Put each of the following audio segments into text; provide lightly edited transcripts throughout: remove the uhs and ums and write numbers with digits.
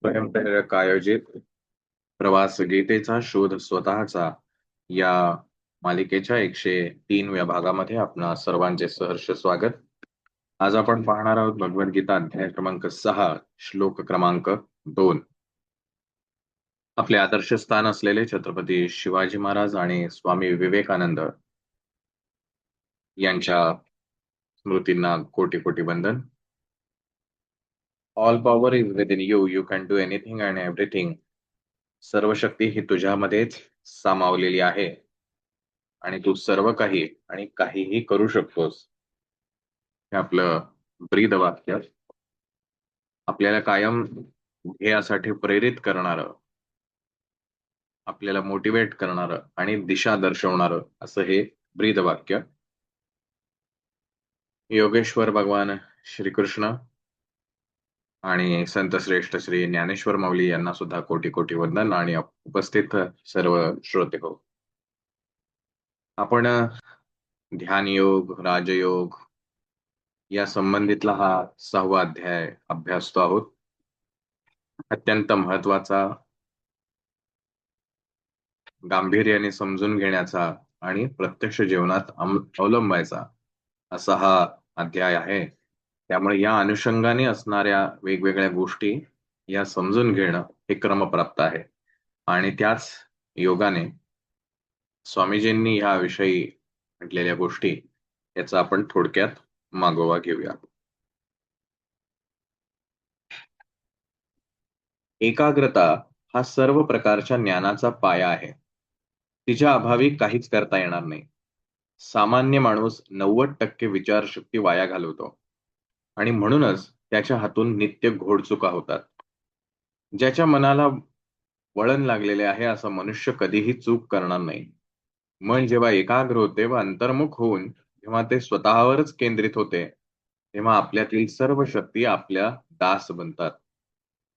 स्वयंप्रेरक आयोजित प्रवास गीतेचा शोध स्वतःचा या मालिकेच्या 103व्या भागामध्ये आपणा सर्वांचे सहर्ष स्वागत. आज आपण पाहणार आहोत भगवद्गीता अध्याय क्रमांक 6 श्लोक क्रमांक 2. आपले आदर्श स्थान असलेले छत्रपती शिवाजी महाराज आणि स्वामी विवेकानंद यांच्या स्मृतींना कोटी कोटी वंदन. All power is with in you, you can do anything and everything. सर्व शक्ती ही तुझ्यामध्येच सामावलेली आहे आणि तू सर्व काही आणि काहीही करू शकतोस. हे आपलं ब्रीद वाक्य आपल्याला कायम ध्येयासाठी प्रेरित करणारं, आपल्याला मोटिवेट करणारं आणि दिशा दर्शवणारं असं हे ब्रीद वाक्य. योगेश्वर भगवान श्रीकृष्ण आणि संत श्रेष्ठ श्री ज्ञानेश्वर माऊली यांना सुद्धा कोटी कोटी वंदन आणि उपस्थित सर्व श्रोते हो. आपण ध्यान योग, राजयोग या संबंधितला हा 6वा अध्याय अभ्यासतो आहोत. अत्यंत महत्वाचा, गांभीर्याने समजून घेण्याचा आणि प्रत्यक्ष जीवनात अवलंबायचा असा हा अध्याय आहे. त्यामुळे या अनुषंगाने असणाऱ्या वेगवेगळ्या गोष्टी या समजून घेणं हे क्रमप्राप्त आहे आणि त्याच योगाने स्वामीजींनी याविषयी म्हटलेल्या गोष्टी याचा आपण थोडक्यात मागोवा घेऊया. एकाग्रता हा सर्व प्रकारच्या ज्ञानाचा पाया आहे. तिच्या अभावी काहीच करता येणार नाही. सामान्य माणूस 90% विचारशक्ती वाया घालवतो आणि म्हणूनच त्याच्या हातून नित्य घोडचुका होतात. ज्याच्या मनाला वळण लागलेले आहे असा मनुष्य कधीही चूक करणार नाही. मन जेव्हा एकाग्र होते व अंतर्मुख होऊन जेव्हा ते स्वतःवरच केंद्रित होते तेव्हा आपल्यातील सर्व शक्ती आपल्या दास बनतात.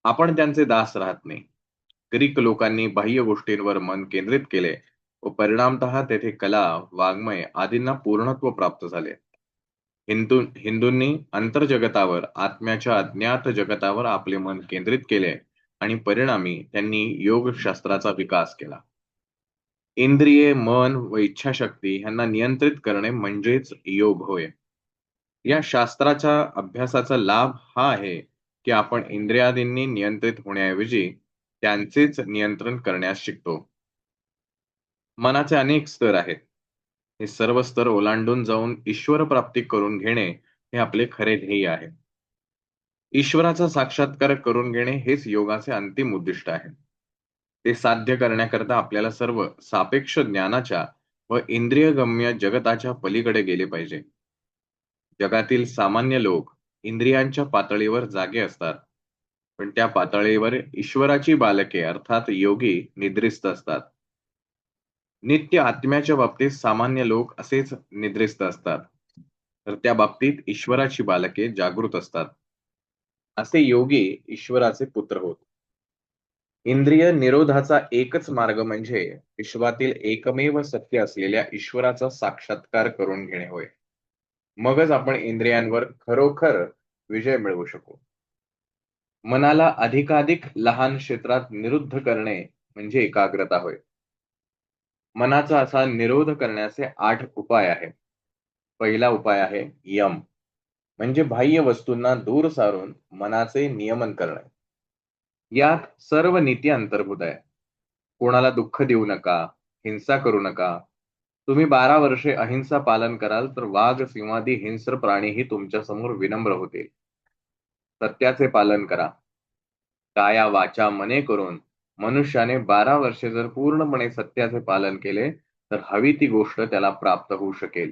आपण त्यांचे दास राहत नाही. ग्रीक लोकांनी बाह्य गोष्टींवर मन केंद्रित केले व परिणामतः तेथे कला, वाङ्मय आदींना पूर्णत्व प्राप्त झाले. हिंदूंनी अंतर्जगतावर, आत्म्याच्या अज्ञात जगतावर आपले मन केंद्रित केले आणि परिणामी त्यांनी योगशास्त्राचा विकास केला. इंद्रिये, मन व इच्छाशक्ती यांना नियंत्रित करणे म्हणजेच योग होय. या शास्त्राच्या अभ्यासाचा लाभ हा आहे की आपण इंद्रियादींनी नियंत्रित होण्याऐवजी त्यांचेच नियंत्रण करण्यास शिकतो. मनाचे अनेक स्तर आहेत. हे सर्व स्तर ओलांडून जाऊन ईश्वर प्राप्ती करून घेणे हे आपले खरे ध्येय आहे. ईश्वराचा साक्षात्कार करून घेणे हेच योगाचे अंतिम उद्दिष्ट आहे. ते साध्य करण्याकरता आपल्याला सर्व सापेक्ष ज्ञानाच्या व इंद्रियगम्य जगताच्या पलीकडे गेले पाहिजे. जगातील सामान्य लोक इंद्रियांच्या पातळीवर जागे असतात, पण त्या पातळीवर ईश्वराची बालके अर्थात योगी निद्रिस्त असतात. नित्य आत्म्याच्या बाबतीत सामान्य लोक असेच निद्रिस्त असतात, तर त्या बाबतीत ईश्वराची बालके जागृत असतात. असे योगी ईश्वराचे पुत्र होत. इंद्रिय निरोधाचा एकच मार्ग म्हणजे विश्वातील एकमेव सत्य असलेल्या ईश्वराचा साक्षात्कार करून घेणे होय. मगच आपण इंद्रियांवर खरोखर विजय मिळवू शकू. मनाला अधिकाधिक लहान क्षेत्रात निरुद्ध करणे म्हणजे एकाग्रता होय. मनाचा असा निरोध करण्याचे 8 उपाय आहेत. पहिला उपाय आहे यम, म्हणजे बाह्य वस्तूंना दूर सारून मनाचे नियमन करणे. यात सर्व नीती अंतर्भूत आहे. कोणाला दुःख देऊ नका, हिंसा करू नका. तुम्ही 12 वर्षे अहिंसा पालन कराल तर वाघ, सिंहादी हिंस्र प्राणीही तुमच्या समोर विनम्र होतील. सत्याचे पालन करा. काया वाचा मने करून मनुष्याने 12 वर्षे जर पूर्णपणे सत्याचे पालन केले तर हवी ती गोष्ट त्याला प्राप्त होऊ शकेल.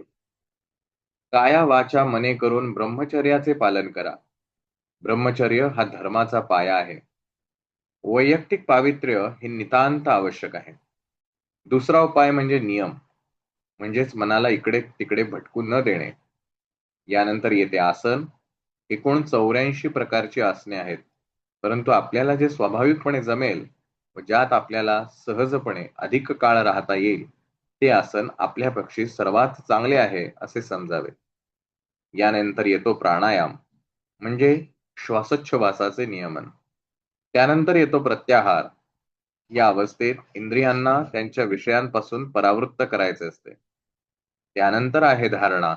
काया वाचा मने करून ब्रह्मचर्याचे पालन करा. ब्रह्मचर्य हा धर्माचा पाया आहे. वैयक्तिक पावित्र्य हे नितांत आवश्यक आहे. दुसरा उपाय म्हणजे नियम, म्हणजेच मनाला इकडे तिकडे भटकू न देणे. यानंतर येते आसन. एकूण 84 प्रकारची आसने आहेत, परंतु आपल्याला जे स्वाभाविकपणे जमेल व ज्यात आपल्याला सहजपणे अधिक काळ राहता येईल ते आसन आपल्यापेक्षा सर्वात चांगले आहे असे समजावे. यानंतर येतो प्राणायाम, म्हणजे श्वासोच्छवासाचे नियमन. त्यानंतर येतो प्रत्याहार. या अवस्थेत इंद्रियांना त्यांच्या विषयांपासून परावृत्त करायचे असते. त्यानंतर आहे धारणा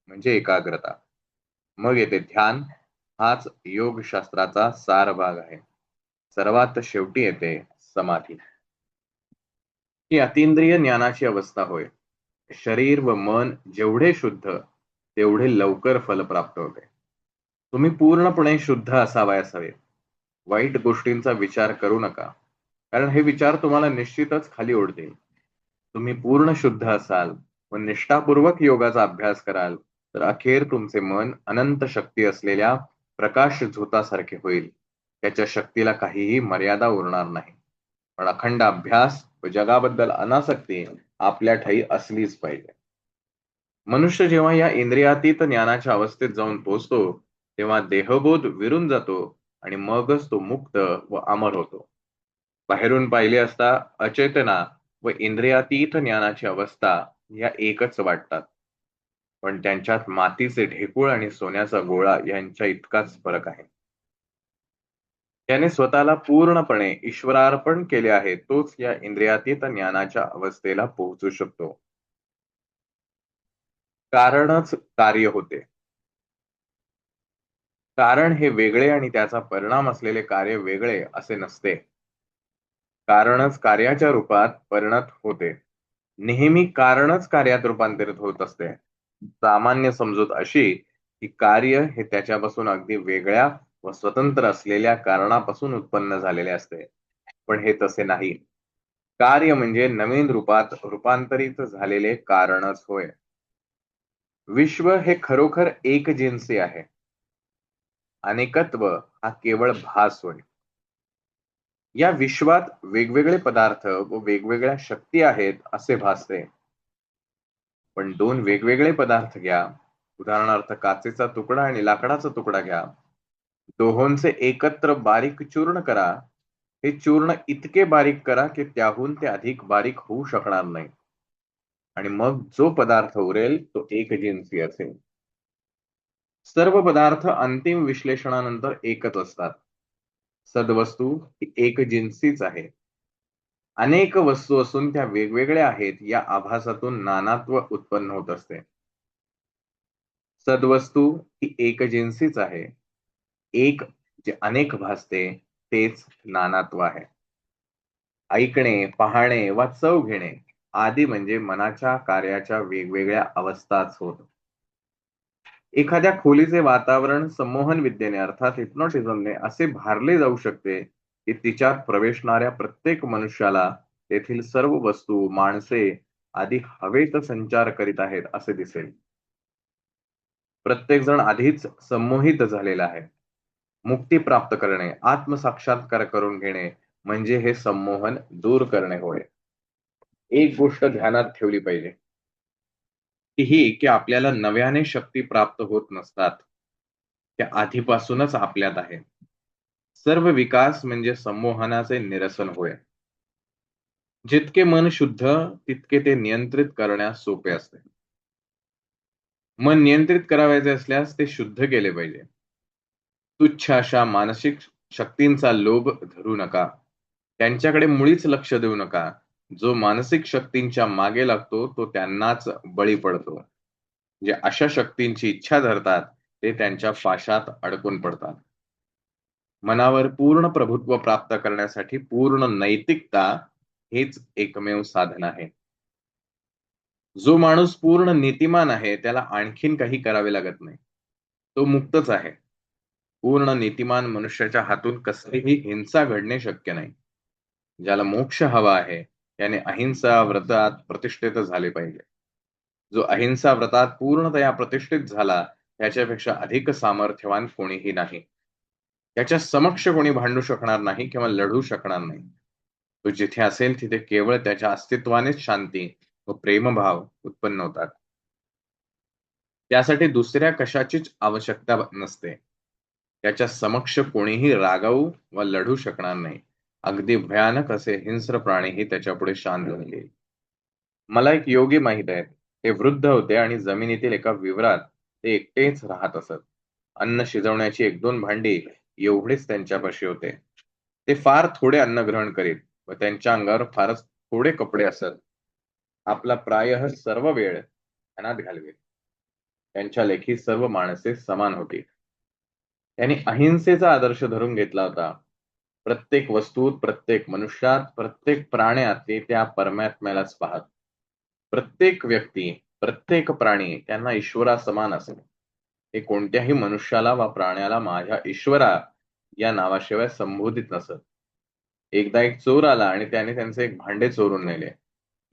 म्हणजे एकाग्रता. मग येते ध्यान. हाच योगशास्त्राचा सार भाग आहे. सर्वात शेवटी येते समाधी. ही अतींद्रिय ज्ञानाची अवस्था होय. शरीर व मन जेवढे शुद्ध तेवढे लवकर फल प्राप्त होते. तुम्ही पूर्णपणे शुद्ध असावयास हवे. वाईट गोष्टींचा विचार करू नका, कारण हे विचार तुम्हाला निश्चितच खाली ओढतील. तुम्ही पूर्ण शुद्ध असाल व निष्ठापूर्वक योगाचा अभ्यास कराल तर अखेर तुमचे मन अनंत शक्ती असलेल्या प्रकाश झोतासारखे होईल. त्याच्या शक्तीला काहीही मर्यादा उरणार नाही. पण अखंड अभ्यास व जगाबद्दल अनासक्ती आपल्या ठायी असलीच पाहिजे. मनुष्य जेव्हा या इंद्रियातीत ज्ञानाच्या अवस्थेत जाऊन पोहोचतो तेव्हा देहबोध विरून जातो आणि मगच तो मुक्त व अमर होतो. बाहेरून पाहिले असता अचेतना व इंद्रियातीत ज्ञानाची अवस्था या एकच वाटतात. पण त्यांच्यात मातीचे ढेकूळ आणि सोन्याचा गोळा यांच्या इतकाच फरक आहे. त्याने स्वतःला पूर्णपणे ईश्वरार्पण केले आहे तोच या इंद्रियातीत ज्ञानाच्या अवस्थेला पोहोचू शकतो. कारणच कार्य होते. कारण हे वेगळे आणि त्याचा परिणाम असलेले कार्य वेगळे असे नसते. कारणच कार्याच्या रूपात परिणत होते. नेहमी कारणच कार्यात रूपांतरित होत असते. सामान्य समजूत अशी की कार्य हे त्याच्यापासून अगदी वेगळ्या व स्वतंत्र असलेल्या कारणापासून उत्पन्न झालेले असते. पण हे तसे नाही. कार्य म्हणजे नवीन रूपात रूपांतरित झालेले कारणच होय. विश्व हे खरोखर एकजिन्सी आहे. अनेकत्व हा केवळ भास होय. या विश्वात वेगवेगळे पदार्थ व वेगवेगळ्या शक्ती आहेत असे भासते. पण दोन वेगवेगळे पदार्थ घ्या, उदाहरणार्थ काचेचा तुकडा आणि लाकडाचा तुकडा घ्या. दोहोंचे एकत्र बारीक चूर्ण करा. हे चूर्ण इतके बारीक करा की त्याहून ते अधिक बारीक होऊ शकणार नाही. आणि मग जो पदार्थ उरेल तो एकजिन्सी असेल. सर्व पदार्थ अंतिम विश्लेषणानंतर एकच असतात. सद्वस्तू ही एकजिन्सीच आहे. अनेक वस्तू असून त्या वेगवेगळ्या आहेत या आभासातून नानात्व उत्पन्न होत असते. सद्वस्तू ही एकजिन्सीच आहे. एक जे अनेक भासते तेच नानात्व आहे. ऐकणे, पाहणे वा चव घेणे आदी म्हणजे मनाच्या कार्याच्या वेगवेगळ्या अवस्थाच होत. एखाद्या खोलीचे वातावरण संमोहन विद्येने अर्थात हिप्नोटिझमने असे भारले जाऊ शकते की तिच्यात प्रवेशणाऱ्या प्रत्येक मनुष्याला तेथील सर्व वस्तू, माणसे आदी हवेत संचार करीत आहेत असे दिसेल. प्रत्येक जण आधीच संमोहित झालेला आहे. मुक्ती प्राप्त करणे, आत्मसाक्षात्कार करून घेणे म्हणजे हे संमोहन दूर करणे होय. एक गोष्ट ध्यानात ठेवली पाहिजे ती ही की आपल्याला नव्याने शक्ती प्राप्त होत नसतात. त्या आधीपासूनच आपल्यात आहे. सर्व विकास म्हणजे संमोहनाचे निरसन होय. जितके मन शुद्ध तितके ते नियंत्रित करण्यास सोपे असते. मन नियंत्रित करावयाचे असल्यास ते शुद्ध केले पाहिजे. तुच्छ अशा मानसिक शक्तींचा लोभ धरू नका. त्यांच्याकडे मुळीच लक्ष देऊ नका. जो मानसिक शक्तींच्या मागे लागतो तो त्यांनाच बळी पडतो. जे अशा शक्तींची इच्छा धरतात ते त्यांच्या पाशात अडकून पडतात. मनावर पूर्ण प्रभुत्व प्राप्त करण्यासाठी पूर्ण नैतिकता हेच एकमेव साधन आहे. जो माणूस पूर्ण नीतिमान आहे त्याला आणखीन काही करावे लागत नाही. तो मुक्तच आहे. पूर्ण नीतिमान मनुष्याच्या हातून कसलीही हिंसा घडणे शक्य नाही. ज्याला मोक्ष हवा आहे त्याने अहिंसा व्रतात प्रतिष्ठित झाले पाहिजे. जो अहिंसा व्रतात पूर्णतया प्रतिष्ठित झाला त्याच्यापेक्षा अधिक सामर्थ्यवान कोणीही नाही. त्याच्या समक्ष कोणी भांडू शकणार नाही किंवा लढू शकणार नाही. तो जिथे असेल तिथे केवळ त्याच्या अस्तित्वानेच शांती व प्रेमभाव उत्पन्न होतात. त्यासाठी दुसऱ्या कशाचीच आवश्यकता नसते. त्याच्या समक्ष कोणीही रागावू वा लढू शकणार नाही. अगदी भयानक असे हिंस्र प्राणीही त्याच्यापुढे शांत झाले. मला एक योगी माहित आहे. ते वृद्ध होते आणि जमिनीतील एका विवरात ते एकटेच राहत असत. अन्न शिजवण्याची एक दोन भांडी एवढेच त्यांच्यापाशी होते. ते फार थोडे अन्न ग्रहण करीत व त्यांच्या अंगावर फारच थोडे कपडे असत. आपला प्रायः सर्व वेळ ध्यानात घालवीत. त्यांच्या लेखी सर्व माणसे समान होती. त्यांनी अहिंसेचा आदर्श धरून घेतला होता. प्रत्येक वस्तूत, प्रत्येक मनुष्यात, प्रत्येक प्राण्यात ते त्या परमात्म्यालाच पाहत. प्रत्येक व्यक्ती, प्रत्येक प्राणी त्यांना ईश्वरा समान असेल. हे कोणत्याही मनुष्याला वा प्राण्याला माझ्या ईश्वरा या नावाशिवाय संबोधित नसत. एकदा एक चोर आला आणि त्याने त्यांचे एक भांडे चोरून नेले.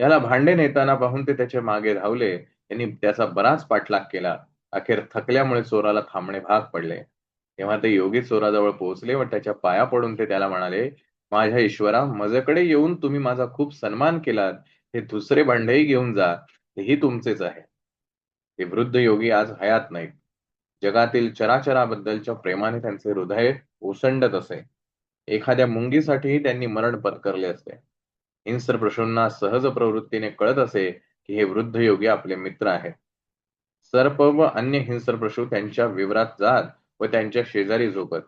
त्याला भांडे नेताना पाहून ते त्याच्या मागे धावले. त्यांनी त्याचा बराच पाठलाग केला. अखेर थकल्यामुळे चोराला थांबणे भाग पडले. तेव्हा ते योगी चोराजवळ पोहोचले व त्याच्या पाया पडून ते त्याला म्हणाले, माझ्या ईश्वरा, माझ्याकडे येऊन तुम्ही माझा खूप सन्मान केलात. हे दुसरे भांडेही घेऊन जा, तेही तुमचेच आहे. ते वृद्ध योगी आज हयात नाहीत. जगातील चराचराबद्दलच्या प्रेमाने त्यांचे हृदय ओसंडत असे. एखाद्या मुंगीसाठीही त्यांनी मरण पत्करले असते. हिंस्रपशूंना सहज प्रवृत्तीने कळत असे की हे वृद्ध योगी आपले मित्र आहेत. सर्प व अन्य हिंस्रपशू त्यांच्या विवरात जात व त्यांच्या शेजारी झोपत.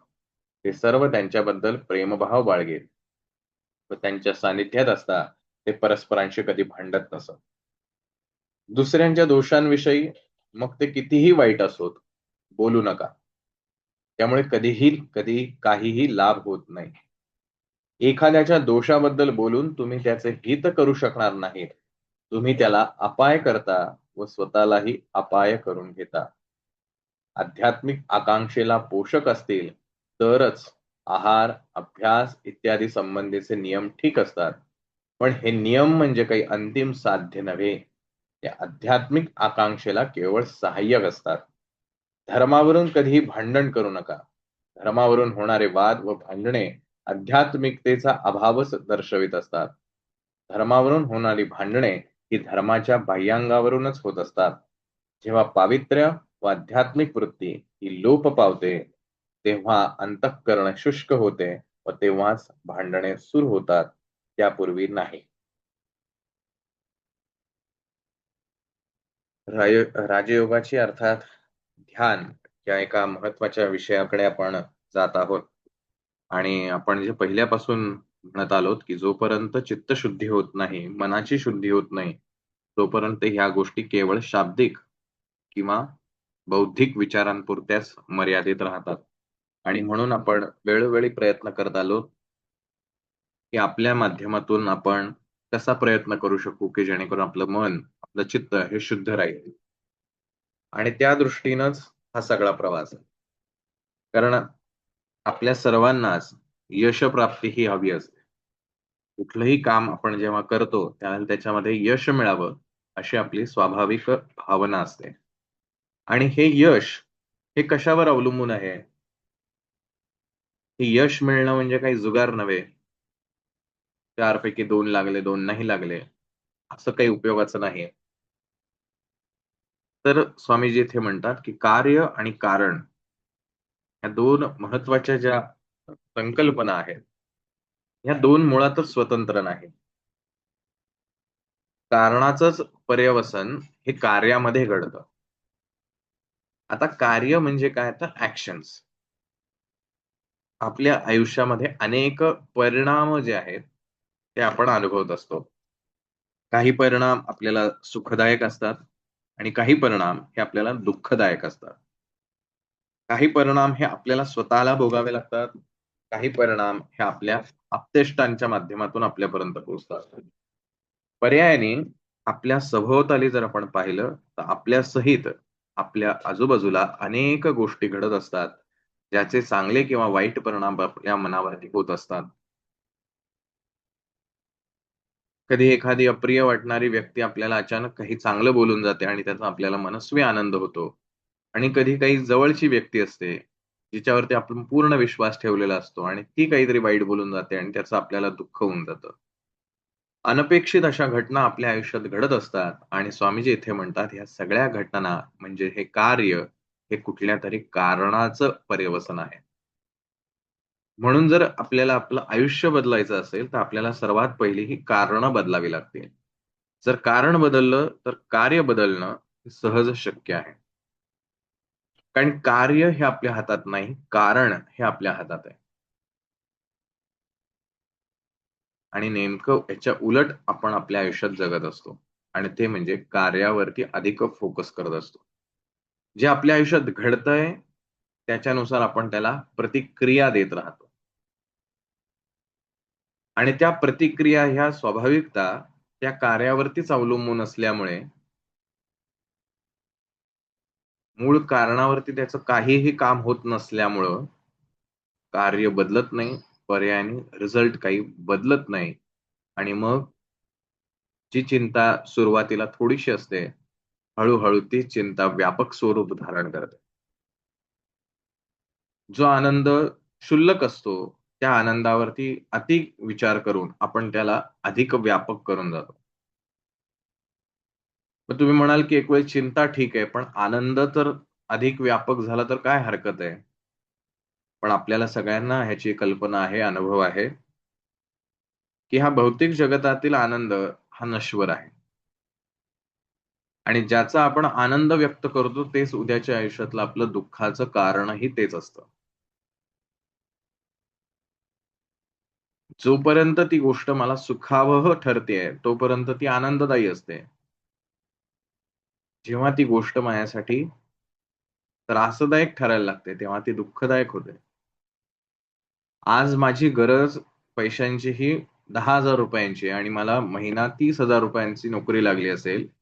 ते सर्व त्यांच्याबद्दल प्रेमभाव बाळगीत व त्यांच्या सानिध्यात असता ते परस्परांशी कधी भांडत नसत. दुसऱ्यांच्या दोषांविषयी मग ते कितीही वाईट असोत, बोलू नका. त्यामुळे कधी काहीही लाभ होत नाही. एखाद्याच्या दोषाबद्दल बोलून तुम्ही त्याचे हित करू शकणार नाहीत. तुम्ही त्याला अपाय करता व स्वतःलाही अपाय करून घेता. आध्यात्मिक आकांक्षेला पोषक असतील तरच आहार, अभ्यास इत्यादी संबंधीचे नियम ठीक असतात. पण हे नियम म्हणजे काही अंतिम साध्य नव्हे. ते आध्यात्मिक आकांक्षेला केवळ सहाय्यक असतात. धर्मावरून कधीही भांडण करू नका. धर्मावरून होणारे वाद व भांडणे आध्यात्मिकतेचा अभावच दर्शवित असतात. धर्मावरून होणारी भांडणे ही धर्माच्या बाह्यांगावरूनच होत असतात. जेव्हा पावित्र्य व आध्यात्मिक वृत्ती ही लोप पावते, तेव्हा अंतःकरण शुष्क होते व तेव्हाच भांडणे सुरू होतात, त्यापूर्वी नाही. राजयोगाची अर्थात ध्यान या एका महत्वाच्या विषयाकडे आपण जात आहोत. आणि आपण जे पहिल्यापासून म्हणत आलोत की जोपर्यंत चित्तशुद्धी होत नाही, मनाची शुद्धी होत नाही, तोपर्यंत ह्या गोष्टी केवळ शाब्दिक किंवा बौद्धिक विचारांपुरत्याच मर्यादित राहतात. आणि म्हणून आपण वेळोवेळी प्रयत्न करत आलो की आपल्या माध्यमातून आपण कसा प्रयत्न करू शकू की जेणेकरून आपलं मन, आपलं चित्त हे शुद्ध राहील. आणि त्या दृष्टीनंच हा सगळा प्रवास आहे. कारण आपल्या सर्वांनाच यशप्राप्ती ही हवी असते. कुठलंही काम आपण जेव्हा करतो त्यावेळेला त्याच्यामध्ये यश मिळावं अशी आपली स्वाभाविक भावना असते. आणि हे यश हे कशावर अवलंबून आहे? हे यश मिळणं म्हणजे काही जुगार नव्हे. 4 पैकी 2 लागले, 2 नाही लागले, असं काही उपयोगाचं नाहीये. तर स्वामीजी इथे म्हणतात, की कार्य आणि कारण ह्या 2 महत्त्वाच्या ज्या संकल्पना आहेत, ह्या 2 मुळातच स्वतंत्र नाहीत. कारणाचंच पर्यवसन हे कार्यामध्ये घडतं. आता कार्य म्हणजे काय? तर ॲक्शन्स. आपल्या आयुष्यामध्ये अनेक परिणाम जे आहेत, ते आपण अनुभवत असतो. काही परिणाम आपल्याला सुखदायक असतात आणि काही परिणाम हे आपल्याला दुःखदायक असतात. काही परिणाम हे आपल्याला स्वतःला भोगावे लागतात. काही परिणाम हे आपल्या आप्तेष्टांच्या माध्यमातून आपल्यापर्यंत पोहोचतात. पर्यायाने आपल्या सभोवताली जर आपण पाहिलं, तर आपल्या सहित आपल्या आजूबाजूला अनेक गोष्टी घडत असतात, ज्याचे चांगले किंवा वाईट परिणाम आपल्या मनावरती होत असतात. कधी एखादी अप्रिय वाटणारी व्यक्ती आपल्याला अचानक काही चांगलं बोलून जाते आणि त्याचा आपल्याला मनस्वी आनंद होतो. आणि कधी काही जवळची व्यक्ती असते, जिच्यावरती आपण पूर्ण विश्वास ठेवलेला असतो आणि ती काहीतरी वाईट बोलून जाते आणि त्याचं आपल्याला दुःख होऊन जातं. अनपेक्षित अशा घटना आपल्या आयुष्यात घडत असतात आणि स्वामीजी इथे म्हणतात, ह्या सगळ्या घटना म्हणजे हे कार्य हे कुठल्यातरी कारणाचं पर्यवसन आहे. म्हणून जर आपल्याला आपलं आयुष्य बदलायचं असेल, तर आपल्याला सर्वात पहिली ही कारणं बदलावी लागतील. जर कारण बदललं, तर कार्य बदलणं सहज शक्य आहे. कारण कार्य हे आपल्या हातात नाही, कारण हे आपल्या हातात आहे. आणि नेमकं याच्या उलट आपण आपल्या आयुष्यात जगत असतो. आणि ते म्हणजे कार्यावरती अधिक फोकस करत असतो. जे आपल्या आयुष्यात घडतंय, त्याच्यानुसार आपण त्याला प्रतिक्रिया देत राहतो. आणि त्या प्रतिक्रिया ह्या स्वाभाविकता त्या कार्यावरतीच अवलंबून असल्यामुळे मूळ कारणावरती त्याचं काहीही काम होत नसल्यामुळं कार्य बदलत नाही, पर्यायाने रिझल्ट काही बदलत नाही. आणि मग जी चिंता सुरुवातीला थोडीशी असते, हळू ती चिंता व्यापक स्वरूप धारण करते. जो आनंद क्षुल्लक असतो, त्या आनंदावरती अति विचार करून आपण त्याला अधिक व्यापक करून जातो. मग तुम्ही म्हणाल, की एक वेळ चिंता ठीक आहे, पण आनंद तर अधिक व्यापक झाला तर काय हरकत आहे? पण आपल्याला सगळ्यांना ह्याची कल्पना आहे, अनुभव आहे, की हा भौतिक जगतातील आनंद हा नश्वर आहे. आणि ज्याचा आपण आनंद व्यक्त करतो तेच उद्याच्या आयुष्यातलं आपलं दुःखाचं कारणही तेच असतं. जोपर्यंत ती गोष्ट मला सुखावह ठरतेय, तोपर्यंत ती आनंददायी असते. जेव्हा ती गोष्ट माझ्यासाठी त्रासदायक ठरायला लागते, तेव्हा ती दुःखदायक होते. आज माझी गरज पैशांची ही ₹10,000 आणि मला महिना ₹30,000 नोकरी लागली असेल,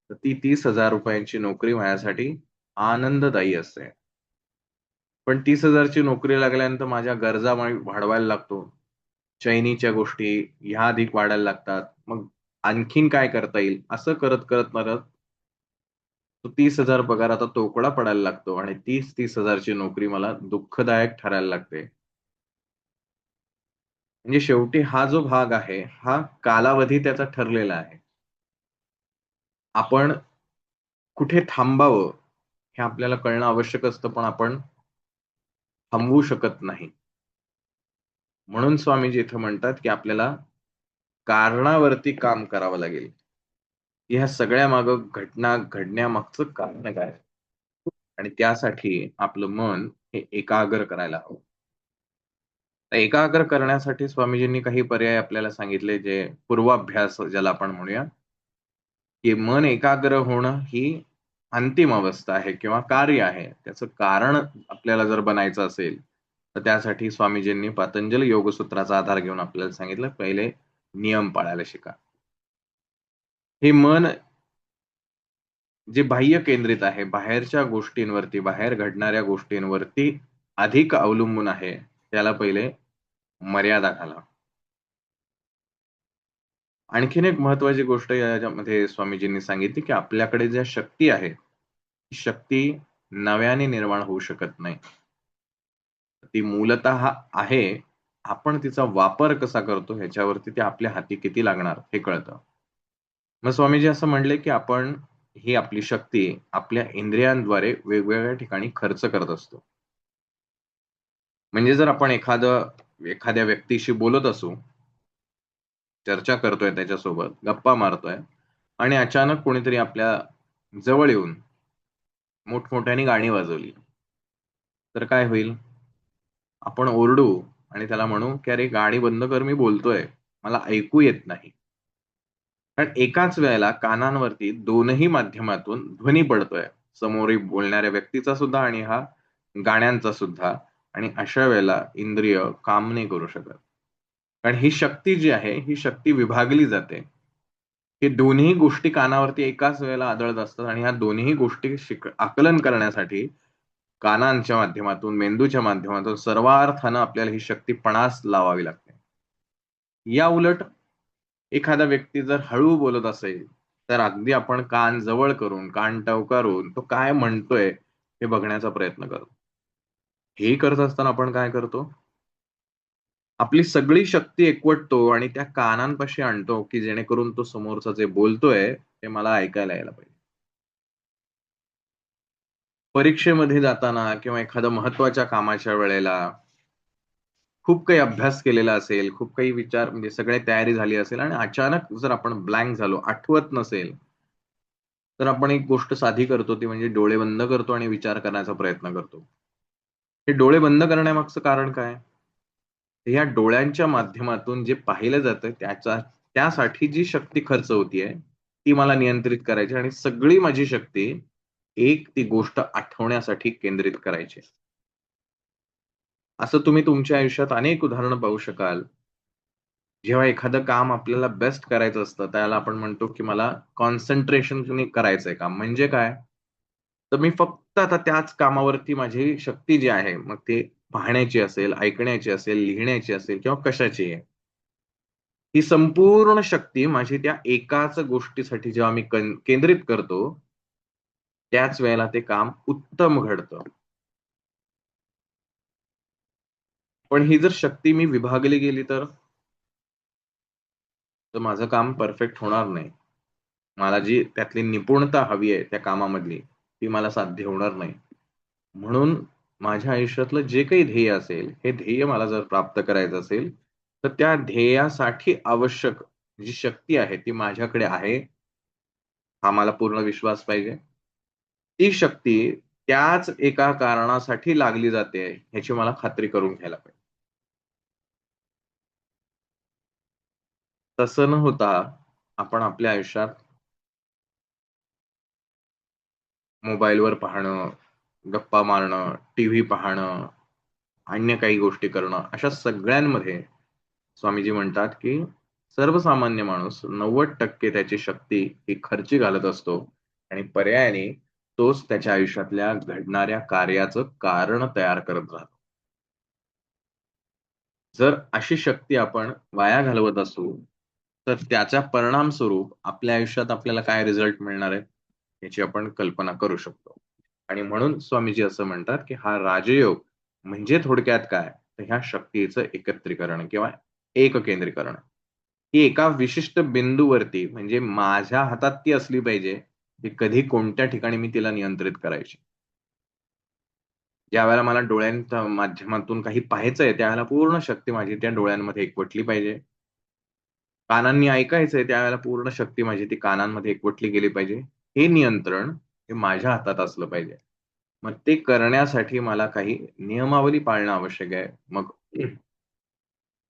तर ती ₹30,000 नोकरी माझ्यासाठी आनंददायी असते. पण 30,000 ची नोकरी लागल्यानंतर माझ्या गरजा वाढवायला लागतो. चैनीच्या गोष्टी ह्या अधिक वाढायला लागतात. मग आणखीन काय करता येईल? असं करत तो 30,000 पगार आता तोकडा पडायला लागतो आणि 30,000 ची नोकरी मला दुःखदायक ठरायला लागते. म्हणजे शेवटी हा जो भाग आहे, हा कालावधी त्याचा ठरलेला आहे. आपण कुठे थांबावं, हे आपल्याला कळणं आवश्यक असतं, पण आपण थांबवू शकत नाही. म्हणून स्वामीजी इथं म्हणतात, की आपल्याला कारणावरती काम करावं लागेल. ह्या सगळ्या मागं घटना घडण्यामागचं कारण काय? आणि त्यासाठी आपलं मन हे एकाग्र करायला हवं. तर एकाग्र करण्यासाठी स्वामीजींनी काही पर्याय आपल्याला सांगितले, जे पूर्वाभ्यास ज्याला आपण म्हणूया, की मन एकाग्र होणं ही अंतिम अवस्था आहे किंवा कार्य आहे. त्याचं कारण आपल्याला जर बनायचं असेल, तर त्यासाठी स्वामीजींनी पतंजली योगसूत्राचा आधार घेऊन आपल्याला सांगितलं, पहिले नियम पाळायला शिका. हे मन जे बाह्य केंद्रित आहे, बाहेरच्या गोष्टींवरती, बाहेर घडणाऱ्या गोष्टींवरती अधिक अवलंबून आहे, त्याला पहिले मर्यादा घाला. आणखीन एक महत्त्वाची गोष्ट याच्यामध्ये स्वामीजींनी सांगितली, की आपल्याकडे ज्या शक्ती आहे, ती शक्ती नव्याने निर्माण होऊ शकत नाही. ती मूलतः आहे. आपण तिचा वापर कसा करतो ह्याच्यावरती ती आपल्या हाती किती लागणार हे कळतं. मग स्वामीजी असं म्हणले, की आपण ही आपली शक्ती आपल्या इंद्रियांद्वारे वेगवेगळ्या ठिकाणी खर्च करत असतो. म्हणजे जर आपण एखाद्या व्यक्तीशी बोलत असू, चर्चा करतोय त्याच्यासोबत, गप्पा मारतोय आणि अचानक कोणीतरी आपल्या जवळ येऊन मोठमोठ्याने गाणी वाजवली, तर काय होईल? आपण ओरडू आणि त्याला म्हणू, की "अरे गाणी बंद कर, मी बोलतोय. मला ऐकू येत नाही." कारण एकाच वेळेला कानांवरती दोनही माध्यमातून ध्वनी पडतोय. समोरील बोलणाऱ्या व्यक्तीचा सुद्धा आणि हा गाण्यांचा सुद्धा. आणि अशा वेळेला इंद्रिय काम नाही करू शकत. कारण ही शक्ती जी आहे, ही शक्ती विभागली जाते. हे दोन्ही गोष्टी कानावरती एकाच वेळेला आदळत असतात आणि ह्या दोन्ही गोष्टी आकलन करण्यासाठी कानांच्या माध्यमातून, मेंदूच्या माध्यमातून सर्वार्थानं आपल्याला ही शक्ती पणास लावावी लागते. या उलट एखादा व्यक्ती जर हळू बोलत असेल, तर अगदी आपण कान जवळ करून, कान टवकारून तो काय म्हणतोय हे बघण्याचा प्रयत्न करतो. हे करत असताना आपण काय करतो? आपली सगळी शक्ती एकवटतो आणि त्या कानांपाशी आणतो, की जेणेकरून तो समोरचा जे बोलतोय, ते मला ऐकायला यायला पाहिजे. परीक्षेमध्ये जाताना किंवा एखाद्या महत्त्वाच्या कामाच्या वेळेला खूप काही अभ्यास केलेला असेल, खूप काही विचार म्हणजे सगळी तयारी झाली असेल आणि अचानक जर आपण ब्लँक झालो, आठवत नसेल, तर आपण एक गोष्ट साधी करतो, ती म्हणजे डोळे बंद करतो आणि विचार करण्याचा प्रयत्न करतो. हे डोळे बंद करण्यामागचं कारण काय? तर या डोळ्यांच्या माध्यमातून जे पाहिलं जातं त्यासाठी जी शक्ती खर्च होतीये, ती मला नियंत्रित करायची आणि सगळी माझी शक्ती एक ती गोष्ट आठवण्यासाठी केंद्रित करायची. असं तुम्ही तुमच्या आयुष्यात अनेक उदाहरणं पाहू शकाल. जेव्हा एखादं काम आपल्याला बेस्ट करायचं असतं, त्याला आपण म्हणतो, की मला कॉन्सन्ट्रेशननी करायचंय काम. म्हणजे काय? तर मी फक्त आता त्याच कामावरती माझी शक्ती जी आहे, मग ते पाहण्याची असेल, ऐकण्याची असेल, लिहिण्याची असेल किंवा कशाचीही आहे. ही संपूर्ण शक्ती माझी त्या एकाच गोष्टीसाठी जेव्हा मी केंद्रित करतो, त्याच वेळेला ते काम उत्तम घडतं. पण ही जर शक्ती मी विभागली गेली तर माझं काम परफेक्ट होणार नाही. मला जी त्यातली निपुणता हवी आहे त्या कामामधली, ती मला साध्य होणार नाही. म्हणून माझ्या आयुष्यातलं जे काही ध्येय असेल, हे ध्येय मला जर प्राप्त करायचं असेल, तर त्या ध्येयासाठी आवश्यक जी शक्ती आहे, ती माझ्याकडे आहे, हा मला पूर्ण विश्वास पाहिजे. ती शक्ती त्याच एका कारणासाठी लागली जाते, ह्याची मला खात्री करून घ्यायला पाहिजे. तसं न होता आपण आपल्या आयुष्यात मोबाईलवर पाहणं, गप्पा मारणं, टीव्ही पाहणं, अन्य काही गोष्टी करणं, अशा सगळ्यांमध्ये स्वामीजी म्हणतात, की सर्वसामान्य माणूस 90% त्याची शक्ती ही खर्ची घालत असतो आणि पर्यायाने तोच त्याच्या आयुष्यातल्या घडणाऱ्या कार्याचं कारण तयार करत राहतो. जर अशी शक्ती आपण वाया घालवत असू, तर त्याचा परिणाम स्वरूप आपल्या आयुष्यात आपल्याला काय रिझल्ट मिळणार आहे, याची आपण कल्पना करू शकतो. आणि म्हणून स्वामीजी असं म्हणतात, की हा राजयोग म्हणजे थोडक्यात काय? तर ह्या शक्तीचं एकत्रीकरण किंवा एककेंद्रीकरण. ही एका विशिष्ट बिंदूवरती म्हणजे माझ्या हातात ती असली पाहिजे, की कधी कोणत्या ठिकाणी मी तिला नियंत्रित करायची. ज्यावेळेला मला डोळ्यांच्या माध्यमातून काही पाहायचंय, त्यावेळेला पूर्ण शक्ती माझी त्या डोळ्यांमध्ये एकवटली पाहिजे. कानांनी ऐकायचंय, त्यावेळेला पूर्ण शक्ती माझी ती कानांमध्ये एकवटली गेली पाहिजे. हे नियंत्रण हे माझ्या हातात असलं पाहिजे. मग ते करण्यासाठी मला काही नियमावली पाळणं आवश्यक आहे. मग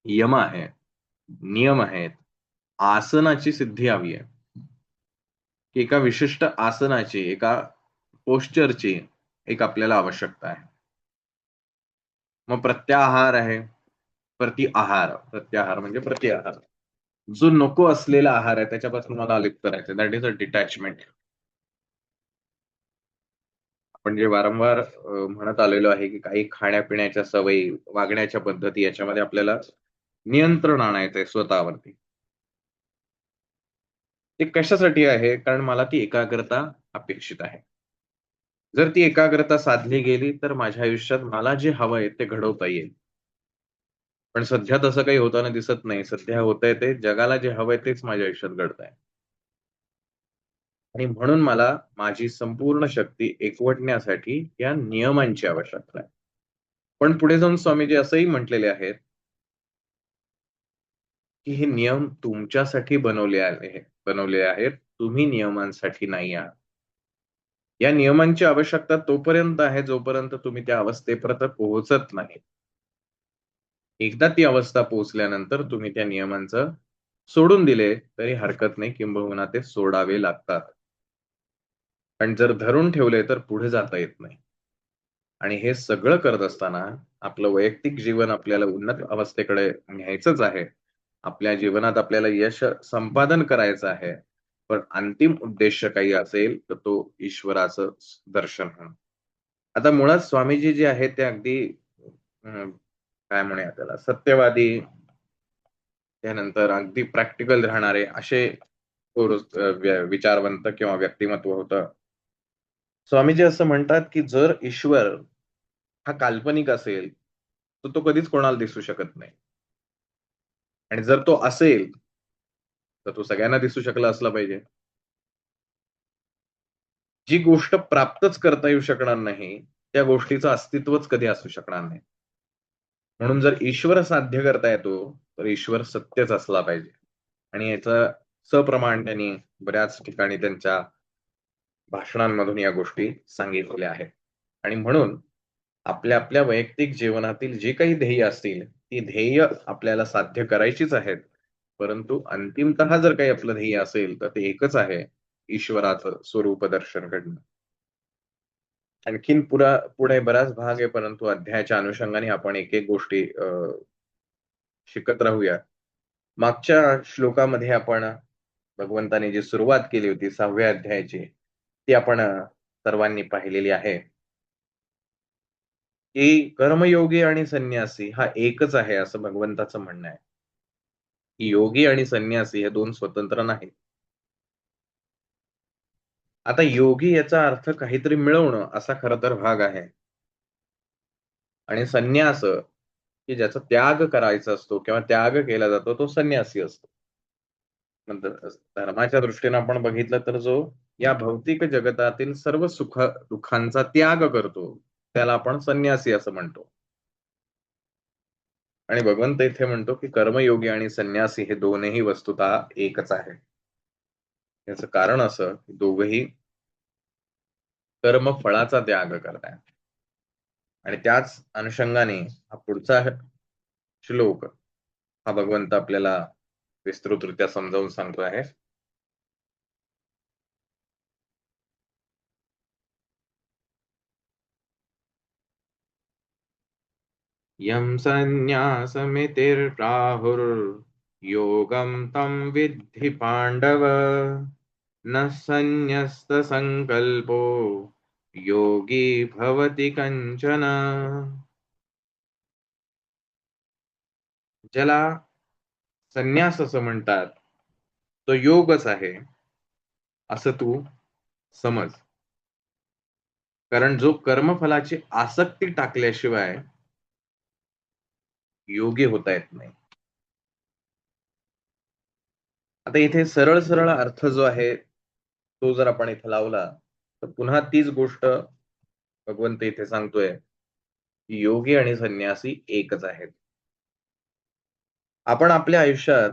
यम आहे, नियम आहेत, आसनाची सिद्धी हवी आहे, की एका विशिष्ट आसनाची, एका पोश्चरची एक आपल्याला आवश्यकता आहे. मग प्रत्याहार आहे, प्रतिआहार. प्रत्याहार म्हणजे प्रतिआहार. जो नको असलेला आहार आहे त्याच्यापासून मला अलिप्त राहायचं. That is a detachment. आपण जे वारंवार म्हणत आलेलो आहे, की काही खाण्यापिण्याच्या सवयी, वागण्याच्या पद्धती याच्यामध्ये आपल्याला नियंत्रण आणायचंय स्वतःवरती. ते कशासाठी आहे? कारण मला ती एकाग्रता अपेक्षित आहे. जर ती एकाग्रता साधली गेली, तर माझ्या आयुष्यात मला जे हवंय ते घडवता येईल. पण सध्या तसं काही होताना दिसत नाही. सध्या होतंय ते जगाला जे हवंय तेच माझ्या आयुष्यात घडतंय. आणि म्हणून मला माझी संपूर्ण शक्ती एकवटण्यासाठी या नियमांची आवश्यकता आहे. पण पुढे जाऊन स्वामीजी असंही म्हटलेले आहेत, की हे नियम तुमच्यासाठी बनवले आहेत. तुम्ही नियमांसाठी नाही आहात. या नियमांची आवश्यकता तोपर्यंत आहे, जोपर्यंत तुम्ही त्या अवस्थेपर्यंत पोहोचत नाही. एकदा ती अवस्था पोहोचल्यानंतर तुम्ही त्या नियमांचं सोडून दिले तरी हरकत नाही, किंबहुना ते सोडावे लागतात. आणि जर धरून ठेवले तर पुढे जाता येत नाही. आणि हे सगळं करत असताना आपलं वैयक्तिक जीवन आपल्याला उन्नत अवस्थेकडे न्यायचंच आहे. आपल्या जीवनात आपल्याला यश संपादन करायचं आहे. पण अंतिम उद्देश काही असेल, तर तो ईश्वराचं दर्शन होणं. आता मुळात स्वामीजी जे आहेत ते अगदी काय म्हणूया त्याला सत्यवादी, त्यानंतर अगदी प्रॅक्टिकल राहणारे असे विचारवंत किंवा व्यक्तिमत्व होतं. स्वामीजी असं म्हणतात, की जर ईश्वर हा काल्पनिक असेल, तर तो कधीच कोणाला दिसू शकत नाही. आणि जर तो असेल, तर तो सगळ्यांना दिसू शकला असला पाहिजे. जी गोष्ट प्राप्तच करता येऊ शकणार नाही, त्या गोष्टीचं अस्तित्वच कधी असू शकणार नाही. म्हणून जर ईश्वर साध्य करता येतो, तर ईश्वर सत्यच असला पाहिजे. आणि याचं सप्रमाण त्यांनी बऱ्याच ठिकाणी त्यांच्या भाषणांमधून या गोष्टी सांगितलेल्या आहेत. आणि म्हणून आपल्या आपल्या वैयक्तिक जीवनातील जे काही ध्येय असतील, ती ध्येय आपल्याला साध्य करायचीच आहेत. परंतु अंतिमतः जर काही आपलं ध्येय असेल, तर ते एकच आहे, ईश्वराचं स्वरूप दर्शन घडणं. आणखीन पुढे बराच भाग आहे, परंतु अध्यायाच्या अनुषंगाने आपण एक-एक गोष्टी शिकत राहूया. मागच्या श्लोकामध्ये आपण भगवंताने जी सुरुवात केली होती 6व्या अध्यायाची, ती आपण सर्वांनी पाहिलेली आहे. की कर्मयोगी आणि संन्यासी हा एकच आहे असं भगवंताचं म्हणणं आहे. की योगी आणि संन्यासी हे दोन स्वतंत्र नाहीत. आता योगी याचा अर्थ काहीतरी मिळवणं असा खरं तर भाग आहे. आणि संन्यास की ज्याचा त्याग करायचा असतो किंवा त्याग केला जातो तो संन्यासी असतो. नंतर धर्माच्या दृष्टीने आपण बघितलं तर जो या भौतिक जगतातील सर्व दुःखांचा त्याग करतो, त्याला आपण संन्यासी असं म्हणतो. आणि भगवंत इथे म्हणतो की कर्मयोगी आणि संन्यासी हे दोनही वस्तुतः एकच आहे. याचं कारण असं की दोघही कर्मफळाचा त्याग करतायत. आणि त्याच अनुषंगाने हा पुढचा श्लोक हा भगवंत आपल्याला विस्तृतरित्या समजावून सांगतो आहे. यम संन्यासमितिर्प्राहुर्योगं तं विद्धि पांडव न संन्यस्तसंकल्पो योगी भवति कंचन. ज्याला संन्यास असं म्हणतात तो योगच आहे असं तू समज. कारण जो कर्मफलाची आसक्ती टाकल्याशिवाय योगी होता येत नाही. आता इथे सरळ सरळ अर्थ जो आहे तो जर आपण इथे लावला तर पुन्हा तीच गोष्ट भगवंत इथे सांगतोय की योगी आणि संन्यासी एकच आहेत. आपण आपल्या आयुष्यात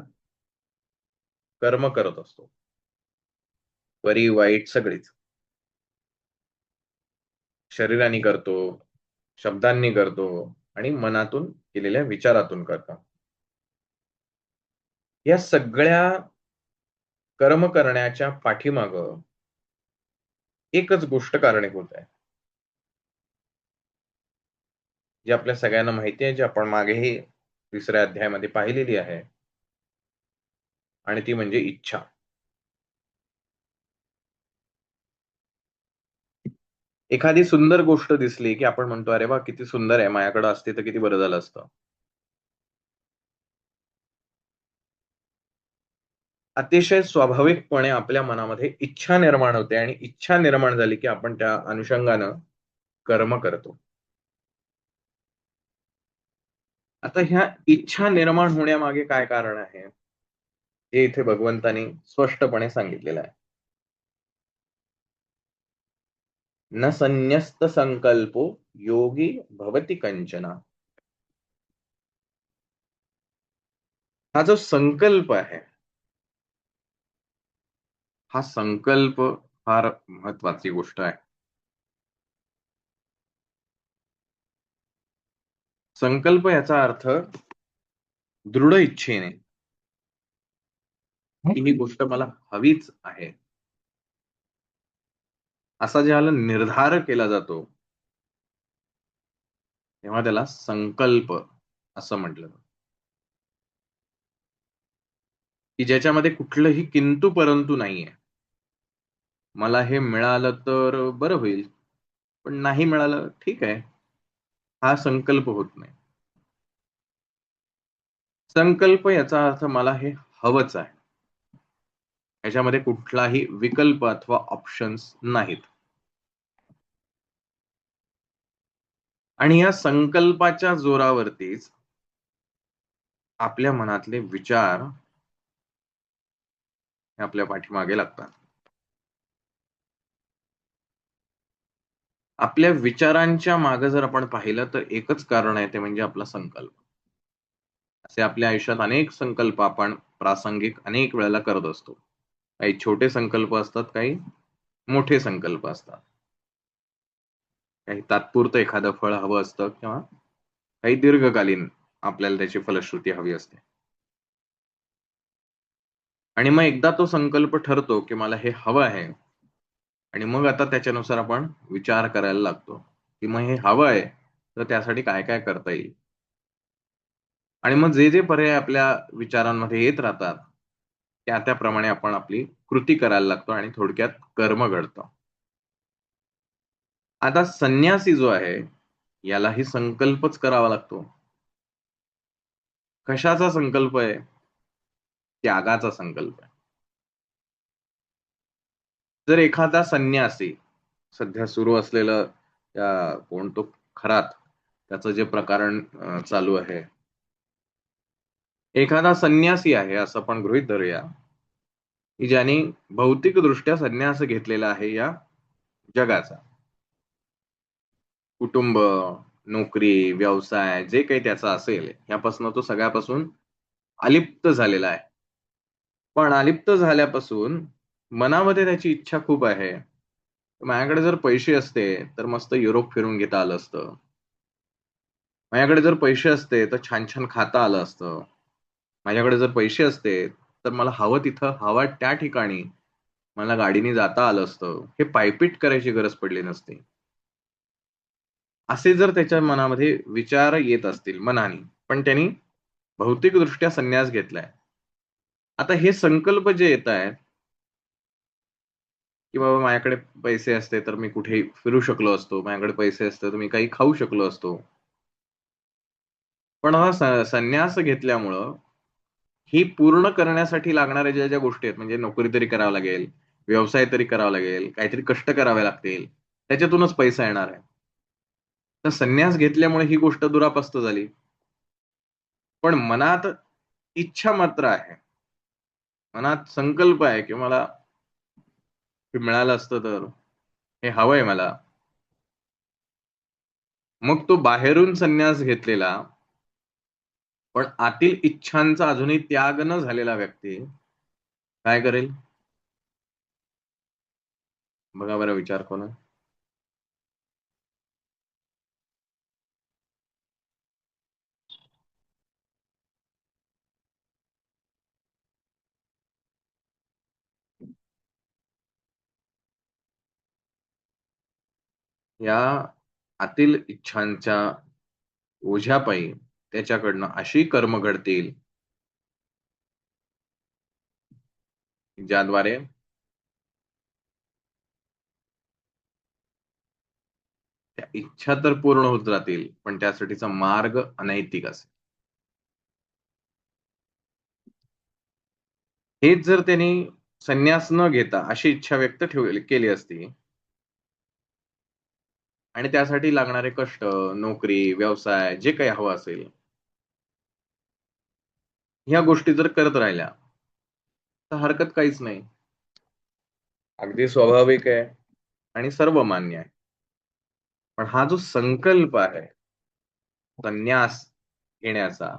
कर्म करत असतो. बरी वाईट सगळीच. शरीराने करतो, शब्दांनी करतो आणि मनातून केलेल्या विचारातून करतो. या सगळ्या कर्म करण्याच्या पाठीमाग एकच गोष्ट कारणीभूत आहे. जी आपल्या सगळ्यांना माहिती आहे, जी आपण मागेही 3ऱ्या अध्यायामध्ये पाहिलेली आहे. आणि ती म्हणजे इच्छा. एखादी सुंदर गोष्ट दिसली, की आपण म्हणतो, "अरे वाह! किती सुंदर आहे. माझ्याकडे असती तर किती बरं झालं असतं." अतिशय स्वाभाविकपणे आपल्या मनामध्ये इच्छा निर्माण होते आणि इच्छा निर्माण झाली, की आपण त्या अनुषंगानं कर्म करतो. आता ह्या इच्छा निर्माण होण्यामागे काय कारण आहे? हे इथे भगवंतानी स्पष्टपणे सांगितलेलं आहे. न संन्यस्त संकल्पो योगी भवति कंचना. हा जो संकल्प आहे, हा संकल्प फार महत्वाची गोष्ट आहे. संकल्प याचा अर्थ दृढ इच्छेने, की ही गोष्ट मला हवीच आहे. असा ज्याला निर्धार केला जातो, तेव्हा त्याला संकल्प असं म्हटलं जातं. की ज्याच्यामध्ये कुठलंही किंतु परंतु नाहीये. मला हे मिळालं तर बरं होईल, पण नाही मिळालं ठीक आहे. हा संकल्प होत नाही. संकल्प याचा अर्थ मला हे हवंच आहे. याच्यामध्ये कुठलाही विकल्प अथवा ऑप्शन्स नाहीत. आणि या संकल्पाच्या जोरावरतीच आपल्या मनातले विचार हे आपल्या पाठीमागे लागतात. आपल्या विचारांच्या मागे जर आपण पाहिलं तर एकच कारण आहे, ते म्हणजे आपला संकल्प. असे आपल्या आयुष्यात अनेक संकल्प आपण प्रासंगिक अनेक वेळेला करत असतो. काही छोटे संकल्प असतात, काही मोठे संकल्प असतात. काही तात्पुरतं एखादं फळ हवं असतं किंवा काही दीर्घकालीन आपल्याला त्याची फलश्रुती हवी असते. आणि मग एकदा तो संकल्प ठरतो, की मला हे हवं आहे आणि मग आता त्याच्यानुसार आपण विचार करायला लागतो, की मग हे हवं आहे, तर त्यासाठी काय-काय करता येईल? आणि मग जे पर्याय आपल्या विचारांमध्ये येत राहतात, त्याप्रमाणे आपण आपली कृती करायला लागतो आणि थोडक्यात कर्म घडतं. आता संन्यासी जो आहे, यालाही संकल्पच करावा लागतो. कशाचा संकल्प आहे? त्यागाचा संकल्प आहे. जर एखादा संन्यासी सध्या सुरू असलेलं कोण तो खरात, त्याचं जे प्रकरण चालू आहे. एखादा संन्यासी आहे असं आपण गृहीत धरूया, की ज्याने भौतिकदृष्ट्या संन्यास घेतलेला आहे या जगाचा. कुटुंब, नोकरी, व्यवसाय जे काही त्याचं असेल, यापासून तो सगळ्यापासून अलिप्त झालेला आहे. पण अलिप्त झाल्यापासून मनामध्ये त्याची इच्छा खूप आहे. माझ्याकडे जर पैसे असते, तर मस्त युरोप फिरून घेता आलं असतं. माझ्याकडे जर पैसे असते, तर छान-छान खाता आलं असतं. माझ्याकडे जर पैसे असते, तर मला हवं तिथं, हवं त्या ठिकाणी मला गाडीने जाता आलं असतं. हे पायपीट करायची गरज पडली नसती. असे जर त्याच्या मनामध्ये विचार येत असतील मनाने, पण त्यांनी भौतिकदृष्ट्या संन्यास घेतलाय. आता हे संकल्प जे येतायत, की बाबा माझ्याकडे पैसे असते, तर मी कुठेही फिरू शकलो असतो. माझ्याकडे पैसे असते, तर मी काही खाऊ शकलो असतो. पण हा संन्यास घेतल्यामुळं ही पूर्ण करण्यासाठी लागणाऱ्या ज्या गोष्टी आहेत, म्हणजे नोकरी तरी करावं लागेल, व्यवसाय तरी करावा लागेल, काहीतरी कष्ट करावे लागतील. त्याच्यातूनच पैसा येणार आहे. तर संन्यास घेतल्यामुळे ही गोष्ट दुरापस्त झाली. पण मनात इच्छा मात्र आहे. मनात संकल्प आहे, की मला हे मिळालं असतं तर, हे हवंय मला. मग तो बाहेरून संन्यास घेतलेला, पण आतील इच्छांचा अजूनही त्याग न झालेला व्यक्ती काय करेल? बघा बरं विचार करून. या आतील इच्छांच्या ओझ्यापायी त्याच्याकडनं अशी कर्म घडतील, ज्याद्वारे त्या इच्छा तर पूर्ण होत राहतील, पण त्यासाठीचा मार्ग अनैतिक असेल. हेच जर त्यांनी संन्यास न घेता अशी इच्छा व्यक्त केली असती आणि त्यासाठी लागणारे कष्ट, नोकरी, व्यवसाय जे काही हवं असेल, ह्या गोष्टी जर करत राहिल्या, तर हरकत काहीच नाही. अगदी स्वाभाविक आहे आणि सर्वमान्य आहे. पण हा जो संकल्प आहे, संन्यास घेण्याचा,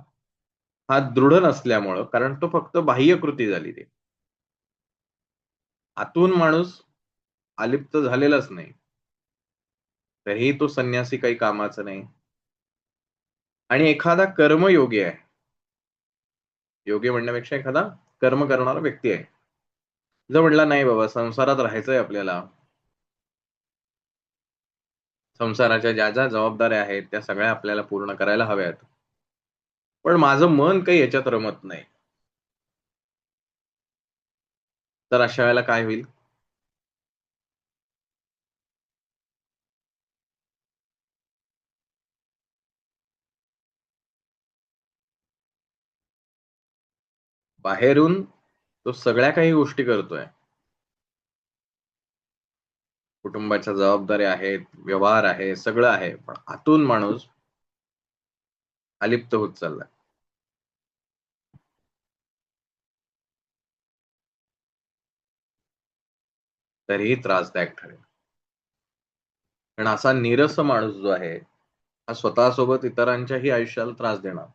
हा दृढ नसल्यामुळं कारण तो फक्त बाह्य कृती झाली ती. आतून माणूस अलिप्त झालेलाच नाही. तरीही तो संन्यासी काही कामाचा नाही. आणि एखादा कर्मयोगी आहे. योगी म्हणण्यापेक्षा एखादा कर्म करणारा व्यक्ती आहे. जो म्हटला, "नाही बाबा संसारात राहायचंय आपल्याला. संसाराच्या ज्या जबाबदाऱ्या आहेत, त्या सगळ्या आपल्याला पूर्ण करायला हव्यात. पण माझं मन काही याच्यात रमत नाही." तर अशा वेळेला काय होईल? बाहेरून तो सगळ्या काही गोष्टी करतोय. कुटुंबाच्या जबाबदाऱ्या आहेत, व्यवहार आहे, सगळं आहे. पण आतून माणूस अलिप्त होत चाललाय. तरीही त्रासदायक ठरेल. कारण असा नीरस माणूस जो आहे, हा स्वतःसोबत इतरांच्याही आयुष्याला त्रास देणार.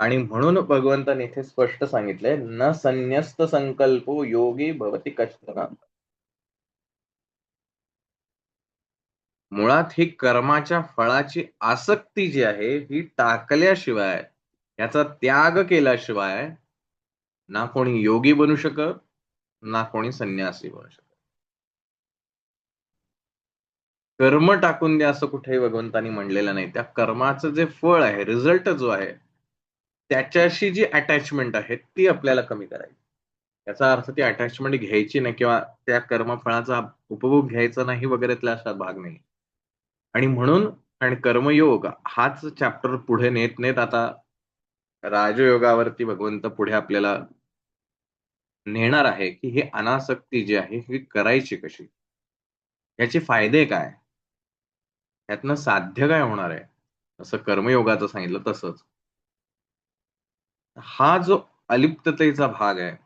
आणि म्हणून भगवंताने इथे स्पष्ट सांगितलंय, "न संन्यस्त संकल्पो योगी भवति कश्चन." मुळात ही कर्माच्या फळाची आसक्ती जी आहे ही टाकल्याशिवाय, याचा त्याग केल्याशिवाय ना कोणी योगी बनू शकत, ना कोणी संन्यासी बनू शकत. कर्म टाकून द्या असं कुठेही भगवंतांनी म्हणलेलं नाही. त्या कर्माचं जे फळ आहे, रिझल्ट जो आहे, त्याच्याशी जी अटॅचमेंट आहे ती आपल्याला कमी करायची. याचा अर्थ ती अटॅचमेंट घ्यायची नाही किंवा त्या कर्मफळाचा उपभोग घ्यायचा नाही वगैरेतला असा भाग नाही. आणि म्हणून आणि कर्मयोग हाच चॅप्टर पुढे नेत आता राजयोगावरती भगवंत पुढे आपल्याला नेणार आहे, की ही अनासक्ती जी आहे ही करायची कशी? याचे फायदे काय? त्यातनं साध्य काय होणार आहे? जसं कर्मयोगाचं सांगितलं तसंच. हा जो अलिप्ततेचा भाग आहे,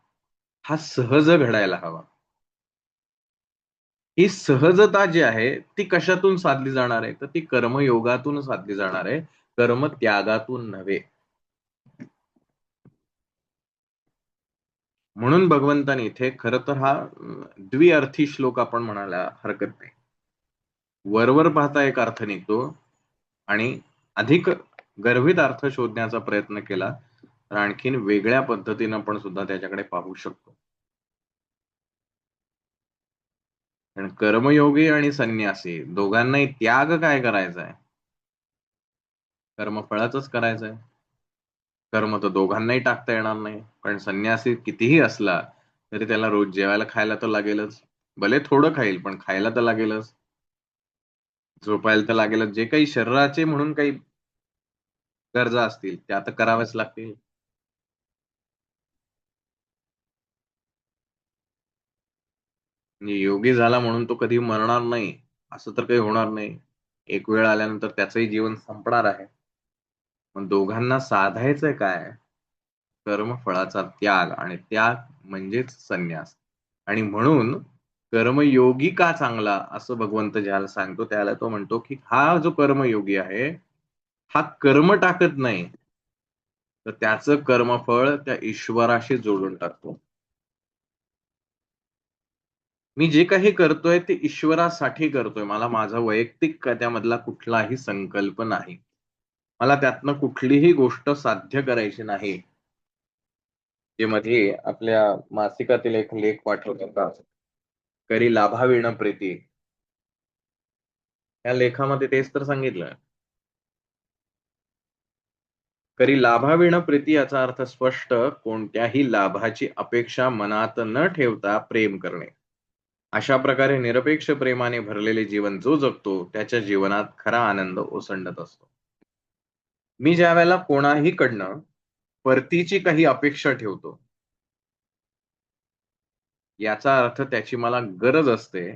हा सहज घडायला हवा. ही सहजता जी आहे, ती कशातून साधली जाणार आहे? तर ती कर्मयोगातून साधली जाणार आहे, कर्मत्यागातून नव्हे. म्हणून भगवंतांनी इथे खरं तर हा द्विअर्थी श्लोक आपण म्हणायला हरकत नाही. वरवर पाहता एक अर्थ निघतो आणि अधिक गर्भित अर्थ शोधण्याचा प्रयत्न केला तर आणखीन वेगळ्या पद्धतीनं पण सुद्धा त्याच्याकडे पाहू शकतो. कारण कर्मयोगी आणि संन्यासी दोघांनाही त्याग काय करायचा आहे? कर्मफळाचंच करायचं आहे. कर्म तर दोघांनाही टाकता येणार नाही. पण संन्यासी कितीही असला तरी त्याला रोज जेवायला खायला तर लागेलच. भले थोडं खाईल पण खायला तर लागेलच. झोपायला तर लागेलच. जे काही शरीराचे म्हणून काही गरजा असतील त्या तर कराव्याच लागतील. म्हणजे योगी झाला म्हणून तो कधी मरणार नाही, असं तर काही होणार नाही. एक वेळ आल्यानंतर त्याचंही जीवन संपणार आहे. मग दोघांना साधायचंय काय? कर्मफळाचा त्याग आणि त्याग म्हणजेच संन्यास. आणि म्हणून कर्मयोगी का चांगला असं भगवंत ज्याला सांगतो त्याला तो म्हणतो, की हा जो कर्मयोगी आहे, हा कर्म टाकत नाही, तर त्याचं कर्मफळ त्या ईश्वराशी जोडून टाकतो. मी जे काही करतोय ते ईश्वरासाठी करतोय. मला माझा वैयक्तिक त्यामधला कुठलाही संकल्प नाही. मला त्यातनं कुठलीही गोष्ट साध्य करायची नाही. जे मध्ये आपल्या मासिकातील एक लेख पाठवत होता. करी लाभाविण प्रीती. या लेखामध्ये तेच तर सांगितलं. करी लाभाविण प्रीती याचा अर्थ स्पष्ट कोणत्याही लाभाची अपेक्षा मनात न ठेवता प्रेम करणे. अशा प्रकारे निरपेक्ष प्रेमाने भरलेले जीवन जो जगतो त्याच्या जीवनात खरा आनंद ओसंडत असतो. मी ज्यावेळेला कोणाहीकडनं परतीची काही अपेक्षा ठेवतो, याचा अर्थ त्याची मला गरज असते,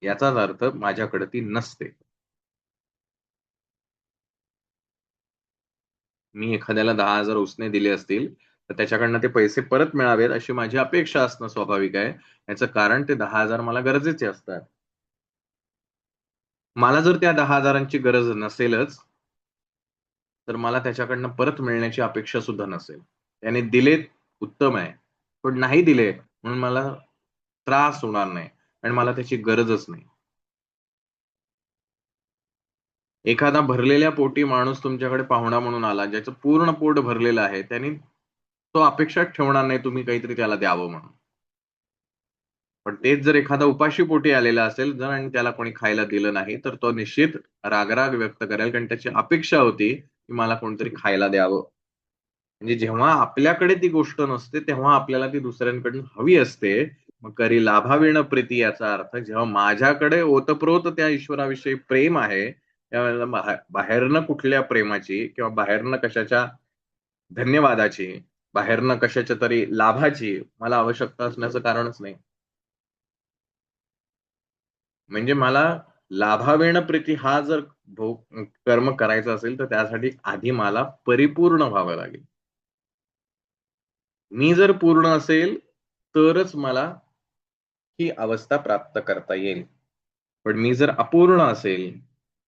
याचाच अर्थ माझ्याकडे ती नसते. मी एखाद्याला 10,000 उसने दिले असतील, तर त्याच्याकडनं ते पैसे परत मिळावेत अशी माझी अपेक्षा असणं स्वाभाविक आहे. याचं कारण ते 10,000 मला गरजेचे असतात. मला जर त्या 10,000ची गरज नसेलच, तर मला त्याच्याकडनं परत मिळण्याची अपेक्षा सुद्धा नसेल. त्याने दिलेत उत्तम आहे. पण नाही दिले म्हणून मला त्रास होणार नाही आणि मला त्याची गरजच नाही. एखादा भरलेल्या पोटी माणूस तुमच्याकडे पाहुणा म्हणून आला, ज्याचं पूर्ण पोट भरलेलं आहे, त्याने तो अपेक्षाच ठेवणार नाही तुम्ही काहीतरी त्याला द्यावं म्हणून. पण तेच जर एखादा उपाशी पोटी आलेला असेल जर आणि त्याला कोणी खायला दिलं नाही, तर तो निश्चित राग व्यक्त करेल कारण त्याची अपेक्षा होती, की मला कोणीतरी खायला द्यावं. म्हणजे जेव्हा आपल्याकडे ती गोष्ट नसते, तेव्हा आपल्याला ती दुसऱ्यांकडून हवी असते. मग करी लाभाविण प्रीती याचा अर्थ जेव्हा माझ्याकडे ओतप्रोत त्या ईश्वराविषयी प्रेम आहे, त्यावेळेला बाहेरनं कुठल्या प्रेमाची किंवा बाहेरनं कशाच्या धन्यवादाची, बाहेरनं कशाच्या तरी लाभाची मला आवश्यकता असण्याचं कारणच नाही. म्हणजे मला लाभावेण प्रीती हा जर कर्म करायचा असेल, तर त्यासाठी आधी मला परिपूर्ण व्हावं लागेल. मी जर पूर्ण असेल, तरच मला ही अवस्था प्राप्त करता येईल. पण मी जर अपूर्ण असेल,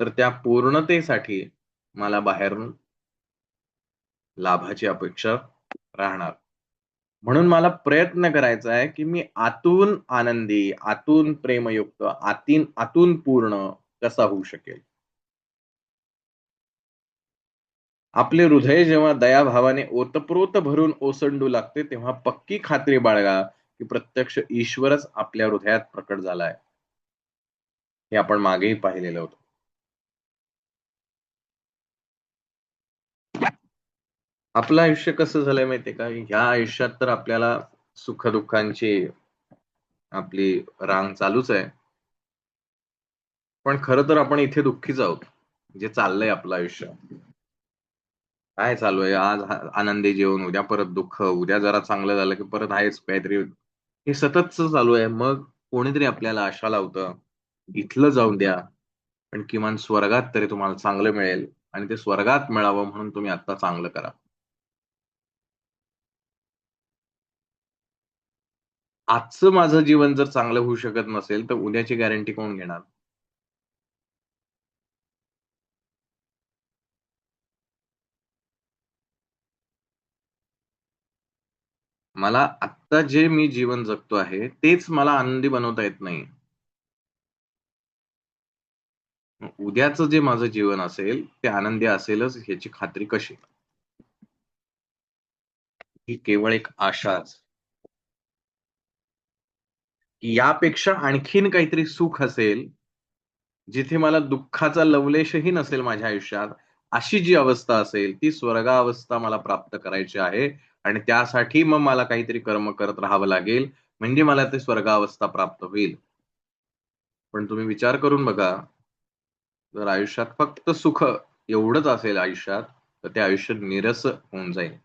तर त्या पूर्णतेसाठी मला बाहेरून लाभाची अपेक्षा राहणार. म्हणून मला प्रयत्न करायचा आहे, की मी आतून आनंदी, आतून प्रेमयुक्त, आतून पूर्ण कसा होऊ शकेल? आपले हृदय जेव्हा दयाभावाने ओतप्रोत भरून ओसंडू लागते, तेव्हा पक्की खात्री बाळगा, की प्रत्यक्ष ईश्वरच आपल्या हृदयात प्रकट झालाय. हे आपण मागेही पाहिलेलं होतं. आपलं आयुष्य कसं झालंय माहितीये का? ह्या आयुष्यात तर आपल्याला सुख-दुःखांची आपली रांग चालूच आहे. पण खरं तर आपण इथे दुःखीच आहोत. जे चाललंय आपलं आयुष्य. काय चालू आहे? आज आनंदी जीवन, उद्या परत दुःख, उद्या जरा चांगलं झालं की परत आहेच काहीतरी. हे सततच चालू आहे. मग कोणीतरी आपल्याला आशा लावतं, इथलं जाऊ द्या, पण किमान स्वर्गात तरी तुम्हाला चांगलं मिळेल आणि ते स्वर्गात मिळावं म्हणून तुम्ही आत्ता चांगलं करा. आजचं माझं जीवन जर चांगलं होऊ शकत नसेल, तर उद्याची गॅरंटी कोण घेणार? मला आत्ता जे मी जीवन जगतो आहे, तेच मला आनंदी बनवता येत नाही. मग उद्याचं जे माझं जीवन असेल, ते आनंदी असेलच ह्याची खात्री कशी? ही केवळ एक आशाच. की यापेक्षा आणखीन काहीतरी सुख असेल, जिथे मला दुःखाचा लवलेशही नसेल माझ्या आयुष्यात, अशी जी अवस्था असेल, ती स्वर्गावस्था मला प्राप्त करायची आहे आणि त्यासाठी मग मला काहीतरी कर्म करत राहावं लागेल, म्हणजे मला ते स्वर्गावस्था प्राप्त होईल. पण तुम्ही विचार करून बघा, जर आयुष्यात फक्त सुख एवढंच असेल आयुष्यात, तर ते आयुष्य नीरस होऊन जाईल.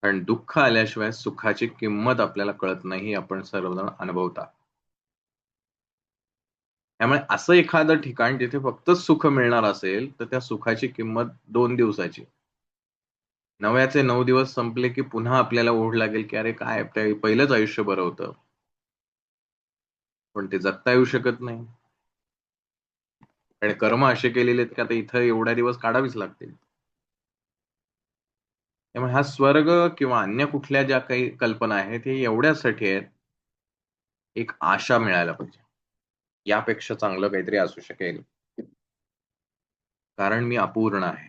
कारण दुःख आल्याशिवाय सुखाची किंमत आपल्याला कळत नाही, हे आपण सर्वजण अनुभवता. त्यामुळे असं एखादं ठिकाण जिथे फक्त सुख मिळणार असेल, तर त्या सुखाची किंमत 2 दिवसाची. नव्याचे 9 दिवस संपले, की पुन्हा आपल्याला ओढ लागेल, की अरे काय ते पहिलंच आयुष्य बरं होतं. पण ते जगता येऊ शकत नाही. आणि कर्म असे केलेले आहेत, की आता इथं एवढ्या दिवस काढावीच लागतील. त्यामुळे हा स्वर्ग किंवा अन्य कुठल्या ज्या काही कल्पना आहेत, हे एवढ्यासाठी आहेत, एक आशा मिळायला पाहिजे. यापेक्षा चांगलं काहीतरी असू शकेल. कारण मी अपूर्ण आहे.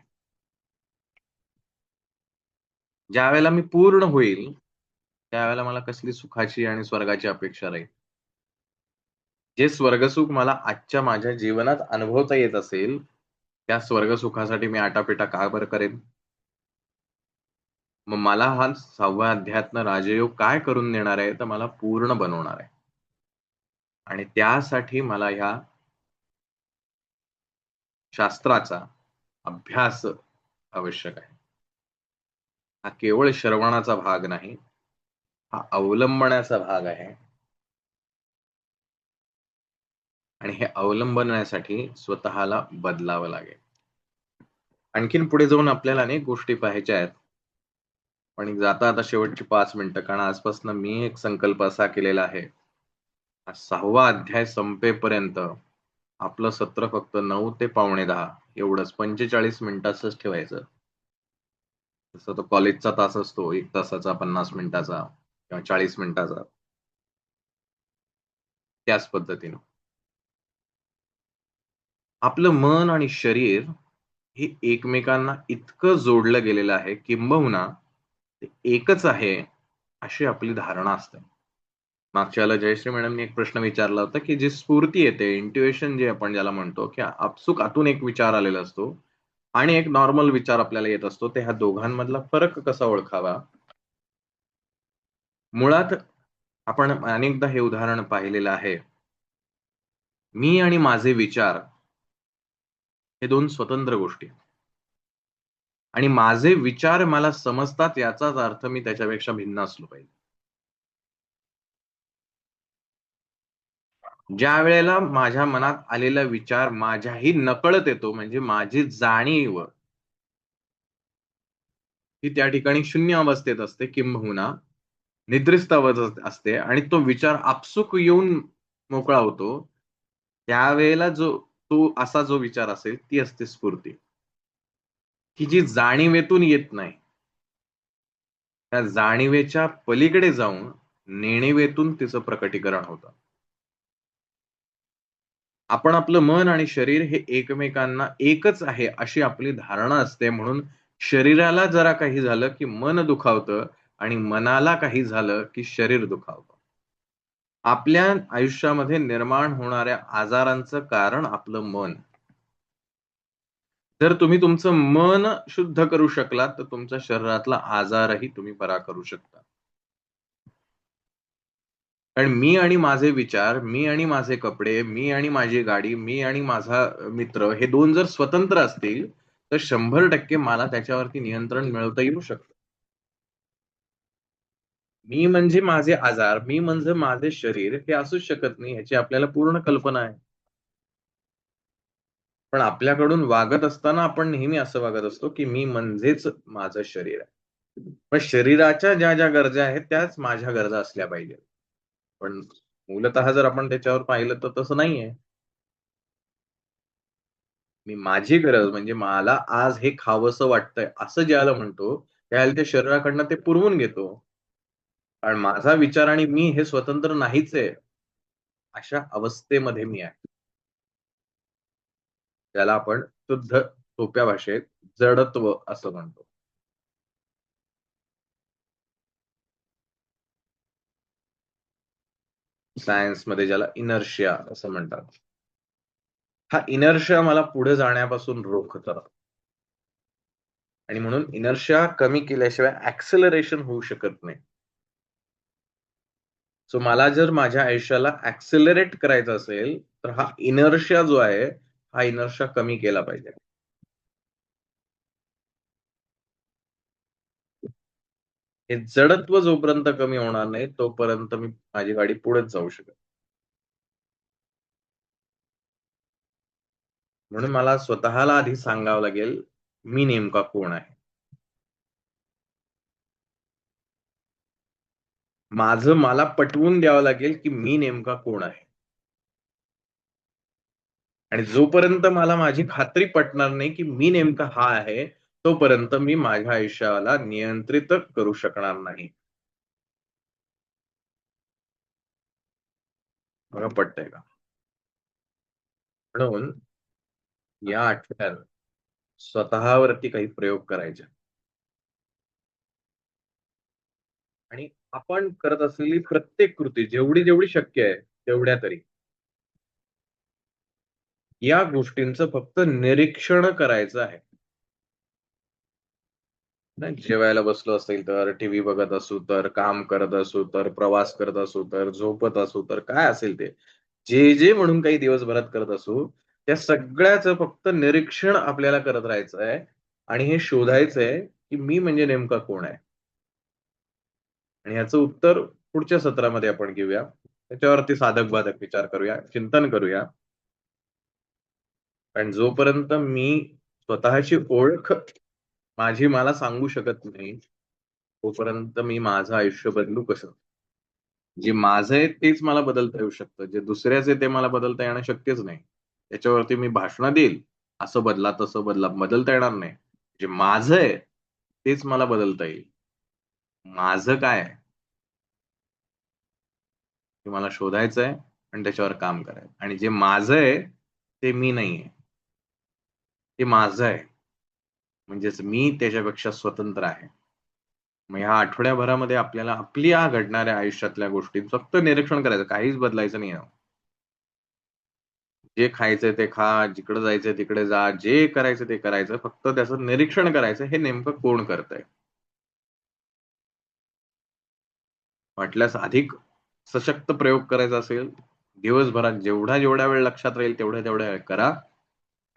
ज्यावेळेला मी पूर्ण होईल, त्यावेळेला मला कसली सुखाची आणि स्वर्गाची अपेक्षा राहील. जे स्वर्गसुख मला आजच्या माझ्या जीवनात अनुभवता येत असेल, त्या स्वर्गसुखासाठी मी आटापिटा का बरं करेन? मग मला हा 6व्या अध्यायातनं राजयोग काय करून देणार आहे, तर मला पूर्ण बनवणार आहे. आणि त्यासाठी मला ह्या शास्त्राचा अभ्यास आवश्यक आहे. हा केवळ श्रवणाचा भाग नाही, हा अवलंबण्याचा भाग आहे आणि हे अवलंबण्यासाठी स्वतःला बदलावं लागेल. आणखीन पुढे जाऊन आपल्याला अनेक गोष्टी पाहायच्या आहेत. पण जाता आता शेवटची 5 मिनिटं कारण आजपासून मी एक संकल्प असा केलेला आहे. हा 6वा अध्याय संपेपर्यंत आपलं सत्र फक्त 9 ते पावणे 10 एवढंच 45 मिनिटाचंच ठेवायचं. जसं तो कॉलेजचा तास असतो 1 तासाचा, 50 मिनिटाचा किंवा 40 मिनिटाचा, त्याच पद्धतीनं. आपलं मन आणि शरीर हे एकमेकांना इतकं जोडलं गेलेलं आहे, किंबहुना ते एकच आहे, अशी आपली धारणा असते. मागच्या वेळेला जयश्री मॅडमनी एक प्रश्न विचारला होता, की जी स्फूर्ती येते, इंट्युइशन जे आपण ज्याला म्हणतो, की आपसूक आतून एक विचार आलेला असतो आणि एक नॉर्मल विचार आपल्याला येत असतो. ते ह्या दोघांमधला फरक कसा ओळखावा? मुळात आपण अनेकदा हे उदाहरण पाहिलेलं आहे. मी आणि माझे विचार हे 2 स्वतंत्र गोष्टी आहेत. आणि माझे विचार मला समजतात याचाच अर्थ मी त्याच्यापेक्षा भिन्न असलो पाहिजे. ज्यावेळेला माझ्या मनात आलेला विचार माझ्याही नकळत येतो म्हणजे माझी जाणीव ही त्या ठिकाणी शून्य अवस्थेत असते किंबहुना निद्रिस्त अवस्थेत असते आणि तो विचार आपसूक येऊन मोकळा होतो. त्यावेळेला तो असा जो विचार असेल ती असते स्फूर्ती, की जी जाणीवेतून येत नाही. त्या जाणीवेच्या पलीकडे जाऊन नेणिवेतून तिचं प्रकटीकरण होतं. आपण आपलं मन आणि शरीर हे एकमेकांना एकच आहे अशी आपली धारणा असते. म्हणून शरीराला जरा काही झालं, की मन दुखावतं आणि मनाला काही झालं, की शरीर दुखावतं. आपल्या आयुष्यामध्ये निर्माण होणाऱ्या आजारांचं कारण आपलं मन. जर तुम्ही तुमचं मन शुद्ध करू शकलात, तर तुमच्या शरीरातला आजारही तुम्ही बरा करू शकता. कारण मी आणि माझे विचार, मी आणि माझे कपडे, मी आणि माझी गाडी, मी आणि माझा मित्र हे 2 जर स्वतंत्र असतील, तर 100% मला त्याच्यावरती नियंत्रण मिळवता येऊ शकतं. मी म्हणजे माझे आजार, मी म्हणजे माझे शरीर हे असूच शकत नाही, याची आपल्याला पूर्ण कल्पना आहे. पण आपल्याकडून वागत असताना आपण नेहमी असं वागत असतो, की मी म्हणजेच माझं शरीर आहे. पण शरीराच्या ज्या गरजा आहेत, त्याच माझ्या गरजा असल्या पाहिजेत. पण मूलतः जर आपण त्याच्यावर पाहिलं तर तसं नाहीये. मी माझी गरज म्हणजे मला आज हे खावंसं वाटतंय, असं ज्याला म्हणतो, त्यावेळेला त्या शरीराकडनं ते पुरवून घेतो. कारण माझा विचार आणि मी हे स्वतंत्र नाहीच आहे. अशा अवस्थेमध्ये मी आहे. त्याला आपण शुद्ध सोप्या भाषेत जडत्व असं म्हणतो. सायन्समध्ये ज्याला इनर्शिया असं म्हणतात. हा इनर्शिया मला पुढे जाण्यापासून रोखतं आणि म्हणून इनर्शिया कमी केल्याशिवाय ॲक्सेलरेशन होऊ शकत नाही. सो मला जर माझ्या आयुष्याला ॲक्सेलरेट करायचं असेल, तर हा इनर्शिया जो आहे, हा इनर्शिया कमी केला पाहिजे. हे जडत्व जोपर्यंत कमी होणार नाही, तोपर्यंत मी माझी गाडी पुढेच जाऊ शकत. म्हणून मला स्वतःला आधी सांगावं लागेल, मी नेमका कोण आहे? माझं मला पटवून द्यावं लागेल, की मी नेमका कोण आहे? आणि जोपर्यंत मला माझी खात्री पटणार नाही, की मी नेमका हा आहे, तोपर्यंत मी माझ्या आयुष्याला नियंत्रित करू शकणार नाही. बघा पटतंय का? म्हणून या आठवड्यात स्वतःवरती काही प्रयोग करायचे आणि आपण करत असलेली प्रत्येक कृती जेवढी शक्य आहे, तेवढ्या तरी या गोष्टींचं फक्त निरीक्षण करायचं आहे. नाही जेवायला बसलो असेल तर, टीव्ही बघत असू तर, काम करत असू तर, प्रवास करत असू तर, झोपत असू तर, काय असेल ते. जे म्हणून काही दिवसभरात करत असू, त्या सगळ्याचं फक्त निरीक्षण आपल्याला करत राहायचं आहे आणि हे शोधायचंय, की मी म्हणजे नेमका कोण आहे? आणि ह्याचं उत्तर पुढच्या सत्रामध्ये आपण घेऊया. त्याच्यावरती साधक-बाधक विचार करूया, चिंतन करूया. कारण जोपर्यंत मी स्वतःची ओळख माझी मला सांगू शकत नाही, तोपर्यंत मी माझं आयुष्य बदलू कसं? जे माझं आहे तेच मला बदलता येऊ शकतं. जे दुसऱ्याचं आहे ते मला बदलता येणं शक्यच नाही. त्याच्यावरती मी भाषणं देईल, असं बदला, तसं बदला, बदलता येणार नाही. जे माझं आहे तेच मला बदलता येईल. माझं काय आहे? हे मला शोधायचं आहे आणि त्याच्यावर काम करायचं आणि जे माझं आहे ते मी नाहीये. ते माझं आहे. म्हणजेच मी त्याच्यापेक्षा स्वतंत्र आहे. मग ह्या आठवड्याभरामध्ये आपल्याला आपल्या घडणाऱ्या आयुष्यातल्या गोष्टी फक्त निरीक्षण करायचं. काहीच बदलायचं नाहीये. जे खायचंय ते खा, जिकडे जायचंय तिकडे जा, जे करायचं ते करायचं. फक्त त्याचं निरीक्षण करायचं, हे नेमकं कोण करतंय? वाटल्यास अधिक सशक्त प्रयोग करायचा असेल, दिवसभरात जेवढा वेळ लक्षात राहील तेवढ्या वेळ करा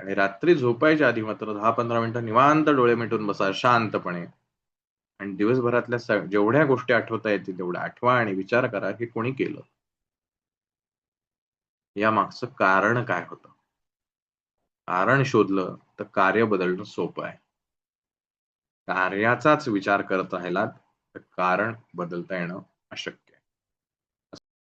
आणि रात्री झोपायच्या आधी मात्र 10-15 मिनिटं निवांत डोळे मिटून बसा शांतपणे आणि दिवसभरातल्या जेवढ्या गोष्टी आठवता येतील तेवढ्या आठवा आणि विचार करा, हे कोणी केलं? यामागचं कारण काय होतं? कारण शोधलं तर कार्य बदलणं सोपं आहे. कार्याचाच विचार करत राहिलात, तर कारण बदलता येणं अशक्य